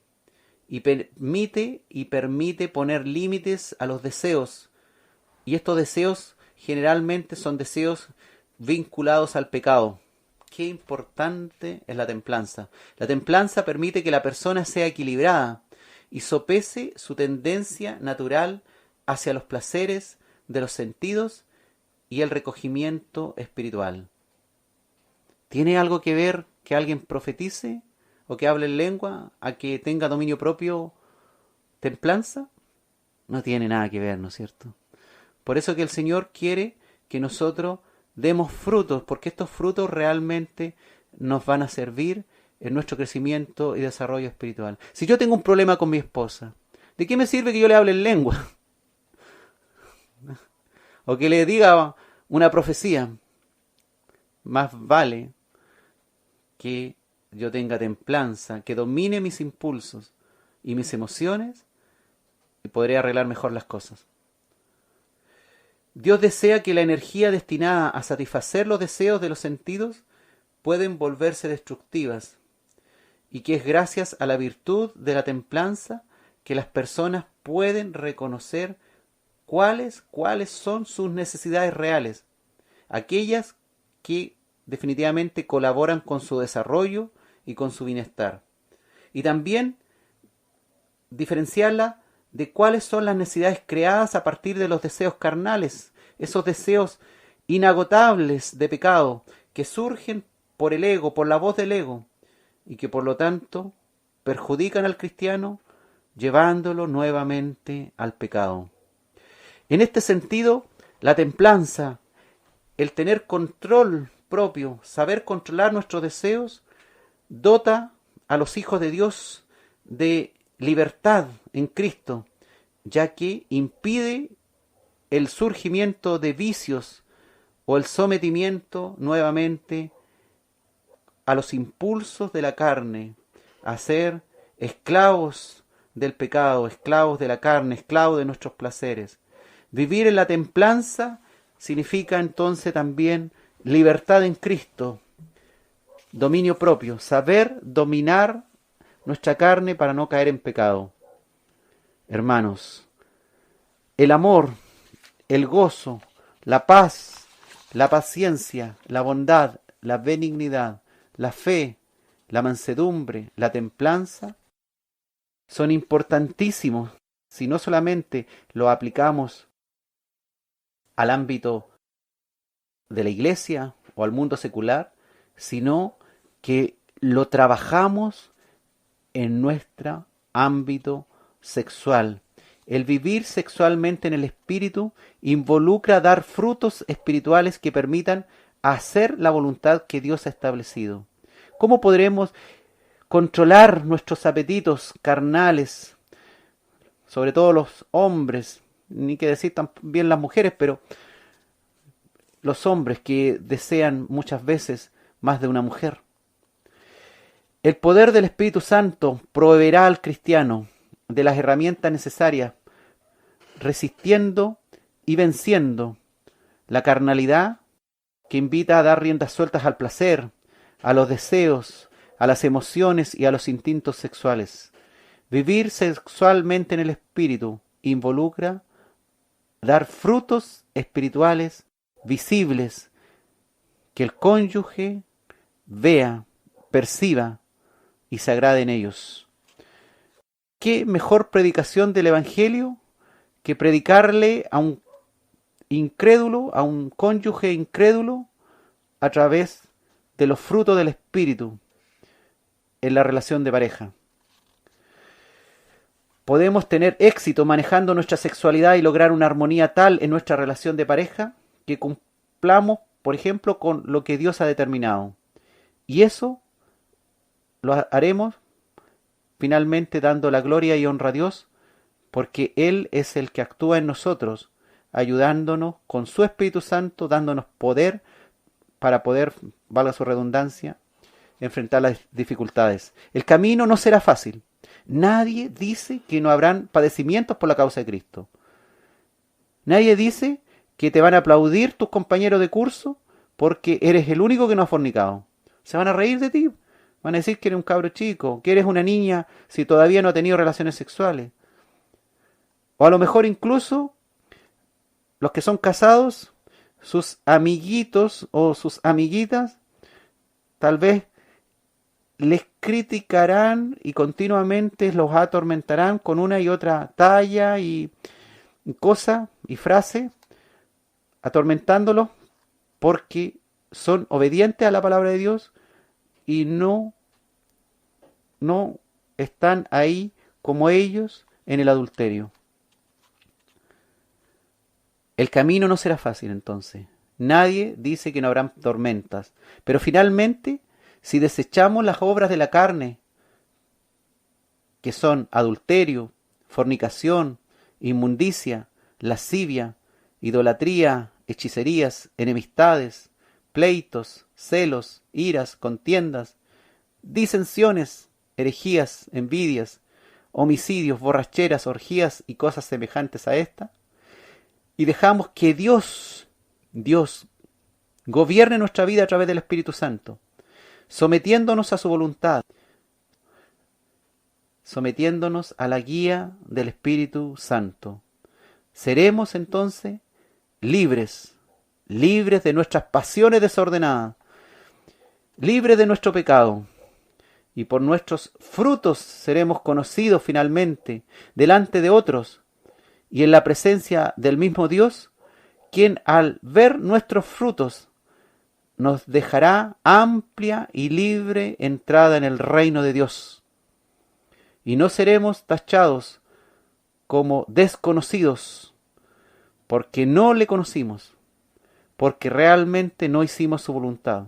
y permite poner límites a los deseos. Y estos deseos generalmente son deseos vinculados al pecado. Qué importante es la templanza. La templanza permite que la persona sea equilibrada y sopese su tendencia natural hacia los placeres de los sentidos y el recogimiento espiritual. ¿Tiene algo que ver que alguien profetice o que hable en lengua a que tenga dominio propio templanza? No tiene nada que ver, ¿no es cierto? Por eso que el Señor quiere que nosotros demos frutos, porque estos frutos realmente nos van a servir en nuestro crecimiento y desarrollo espiritual. Si yo tengo un problema con mi esposa, ¿de qué me sirve que yo le hable en lengua? O que le diga una profecía. Más vale que yo tenga templanza, que domine mis impulsos y mis emociones y podré arreglar mejor las cosas. Dios desea que la energía destinada a satisfacer los deseos de los sentidos pueden volverse destructivas y que es gracias a la virtud de la templanza que las personas pueden reconocer cuáles son sus necesidades reales, aquellas que definitivamente colaboran con su desarrollo y con su bienestar. Y también diferenciarla de cuáles son las necesidades creadas a partir de los deseos carnales, esos deseos inagotables de pecado que surgen por el ego, por la voz del ego, y que por lo tanto perjudican al cristiano llevándolo nuevamente al pecado. En este sentido, la templanza, el tener control propio, saber controlar nuestros deseos, dota a los hijos de Dios de libertad en Cristo, ya que impide el surgimiento de vicios o el sometimiento nuevamente a los impulsos de la carne, a ser esclavos del pecado, esclavos de la carne, esclavos de nuestros placeres. Vivir en la templanza significa entonces también libertad en Cristo, dominio propio, saber dominar nuestra carne para no caer en pecado. Hermanos, el amor, el gozo, la paz, la paciencia, la bondad, la benignidad, la fe, la mansedumbre, la templanza, son importantísimos si no solamente lo aplicamos al ámbito de la iglesia o al mundo secular, sino que lo trabajamos en nuestro ámbito sexual. El vivir sexualmente en el espíritu involucra dar frutos espirituales que permitan hacer la voluntad que Dios ha establecido. ¿Cómo podremos controlar nuestros apetitos carnales, sobre todo los hombres, ni que decir también las mujeres, pero los hombres que desean muchas veces más de una mujer? El poder del Espíritu Santo proveerá al cristiano de las herramientas necesarias, resistiendo y venciendo la carnalidad que invita a dar riendas sueltas al placer, a los deseos, a las emociones y a los instintos sexuales. Vivir sexualmente en el espíritu involucra dar frutos espirituales visibles que el cónyuge vea, perciba y se agrade en ellos. ¿Qué mejor predicación del Evangelio que predicarle a un incrédulo, a un cónyuge incrédulo, a través de los frutos del Espíritu en la relación de pareja? Podemos tener éxito manejando nuestra sexualidad y lograr una armonía tal en nuestra relación de pareja que cumplamos, por ejemplo, con lo que Dios ha determinado. Y eso lo haremos finalmente dando la gloria y honra a Dios, porque Él es el que actúa en nosotros, ayudándonos con su Espíritu Santo, dándonos poder para poder, valga su redundancia, enfrentar las dificultades. El camino no será fácil. Nadie dice que no habrán padecimientos por la causa de Cristo. Nadie dice que te van a aplaudir tus compañeros de curso porque eres el único que no ha fornicado. Se van a reír de ti. Van a decir que eres un cabro chico, que eres una niña si todavía no ha tenido relaciones sexuales. O a lo mejor incluso los que son casados, sus amiguitos o sus amiguitas, tal vez les criticarán y continuamente los atormentarán con una y otra talla y cosa y frase, atormentándolos porque son obedientes a la palabra de Dios y no están ahí como ellos en el adulterio. El camino no será fácil entonces. Nadie dice que no habrán tormentas, pero finalmente, si desechamos las obras de la carne, que son adulterio, fornicación, inmundicia, lascivia, idolatría, hechicerías, enemistades, pleitos, celos, iras, contiendas, disensiones, herejías, envidias, homicidios, borracheras, orgías y cosas semejantes a esta, y dejamos que Dios gobierne nuestra vida a través del Espíritu Santo, sometiéndonos a su voluntad, sometiéndonos a la guía del Espíritu Santo. Seremos entonces libres de nuestras pasiones desordenadas, libres de nuestro pecado, y por nuestros frutos seremos conocidos finalmente delante de otros y en la presencia del mismo Dios, quien al ver nuestros frutos nos dejará amplia y libre entrada en el reino de Dios. Y no seremos tachados como desconocidos, porque no le conocimos, porque realmente no hicimos su voluntad,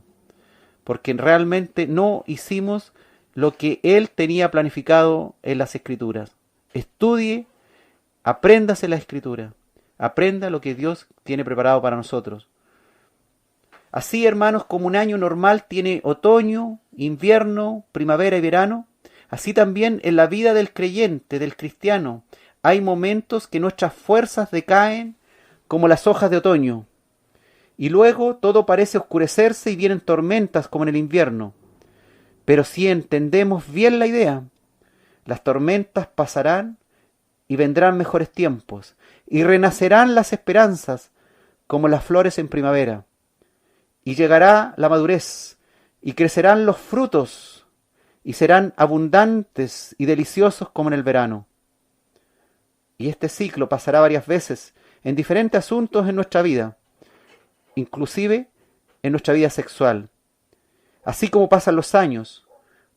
porque realmente no hicimos lo que Él tenía planificado en las Escrituras. Estudie, apréndase la Escritura, aprenda lo que Dios tiene preparado para nosotros. Así, hermanos, como un año normal tiene otoño, invierno, primavera y verano, así también en la vida del creyente, del cristiano, hay momentos que nuestras fuerzas decaen como las hojas de otoño, y luego todo parece oscurecerse y vienen tormentas como en el invierno. Pero si entendemos bien la idea, las tormentas pasarán y vendrán mejores tiempos, y renacerán las esperanzas como las flores en primavera, y llegará la madurez, y crecerán los frutos, y serán abundantes y deliciosos como en el verano. Y este ciclo pasará varias veces en diferentes asuntos en nuestra vida, inclusive en nuestra vida sexual. Así como pasan los años,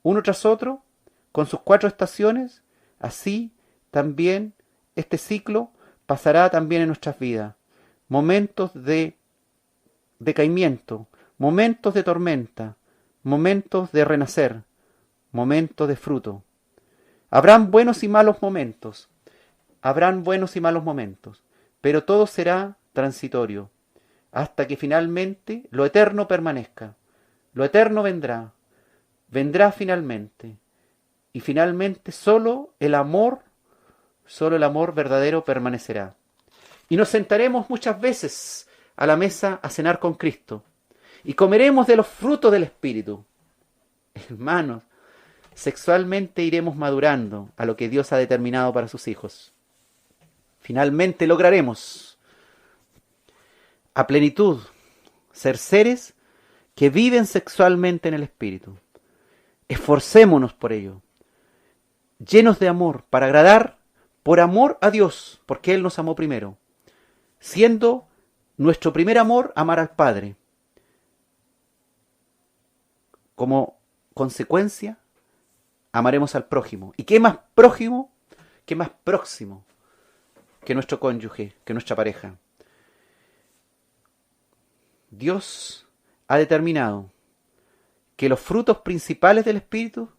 uno tras otro, con sus 4 estaciones, así también este ciclo pasará también en nuestras vidas. Momentos de decaimiento, momentos de tormenta, momentos de renacer, momentos de fruto. Habrán buenos y malos momentos, pero todo será transitorio, hasta que finalmente lo eterno permanezca. Lo eterno vendrá finalmente, y finalmente solo el amor verdadero permanecerá. Y nos sentaremos muchas veces a la mesa a cenar con Cristo, y comeremos de los frutos del Espíritu. Hermanos, sexualmente iremos madurando a lo que Dios ha determinado para sus hijos. Finalmente lograremos a plenitud ser seres que viven sexualmente en el Espíritu. Esforcémonos por ello, llenos de amor, para agradar por amor a Dios, porque Él nos amó primero, siendo nuestro primer amor amar al Padre. Como consecuencia, amaremos al prójimo. ¿Y qué más prójimo, qué más próximo que nuestro cónyuge, que nuestra pareja? Dios ha determinado que los frutos principales del Espíritu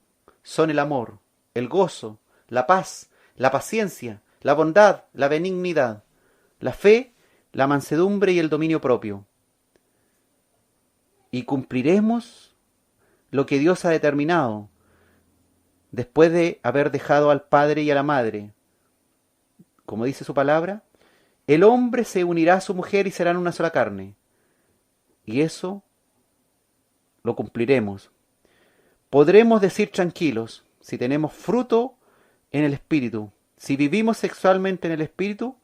son el amor, el gozo, la paz, la paciencia, la bondad, la benignidad, la fe, la mansedumbre y el dominio propio. Y cumpliremos lo que Dios ha determinado después de haber dejado al padre y a la madre. Como dice su palabra, el hombre se unirá a su mujer y serán una sola carne. Y eso lo cumpliremos. Podremos decir tranquilos, si tenemos fruto en el Espíritu, si vivimos sexualmente en el Espíritu,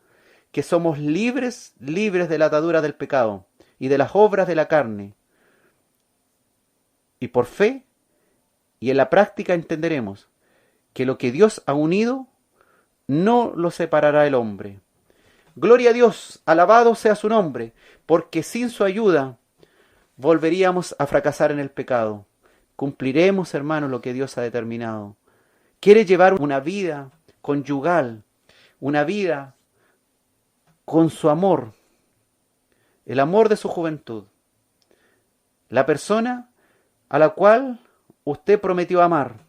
que somos libres de la atadura del pecado y de las obras de la carne. Y por fe y en la práctica entenderemos que lo que Dios ha unido no lo separará el hombre. Gloria a Dios, alabado sea su nombre, porque sin su ayuda volveríamos a fracasar en el pecado. Cumpliremos, hermanos, lo que Dios ha determinado. Quiere llevar una vida conyugal, una vida con su amor, el amor de su juventud. La persona a la cual usted prometió amar,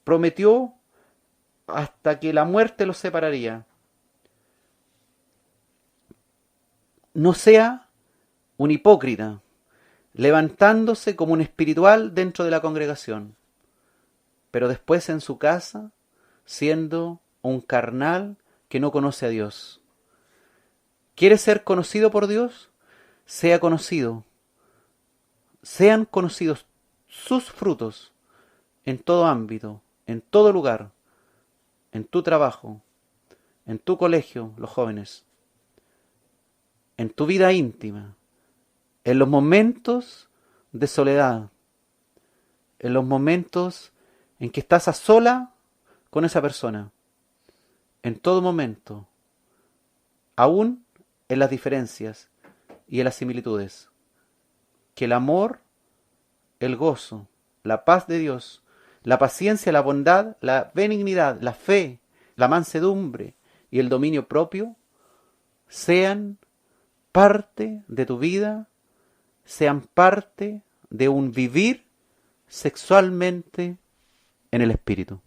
prometió hasta que la muerte los separaría. No sea un hipócrita, levantándose como un espiritual dentro de la congregación, pero después en su casa siendo un carnal que no conoce a Dios. ¿Quiere ser conocido por Dios? Sea conocido. Sean conocidos sus frutos en todo ámbito, en todo lugar, en tu trabajo, en tu colegio, los jóvenes, en tu vida íntima, en los momentos de soledad, en los momentos en que estás a sola con esa persona, en todo momento, aún en las diferencias y en las similitudes. Que el amor, el gozo, la paz de Dios, la paciencia, la bondad, la benignidad, la fe, la mansedumbre y el dominio propio sean parte de tu vida, sean parte de un vivir sexualmente en el Espíritu.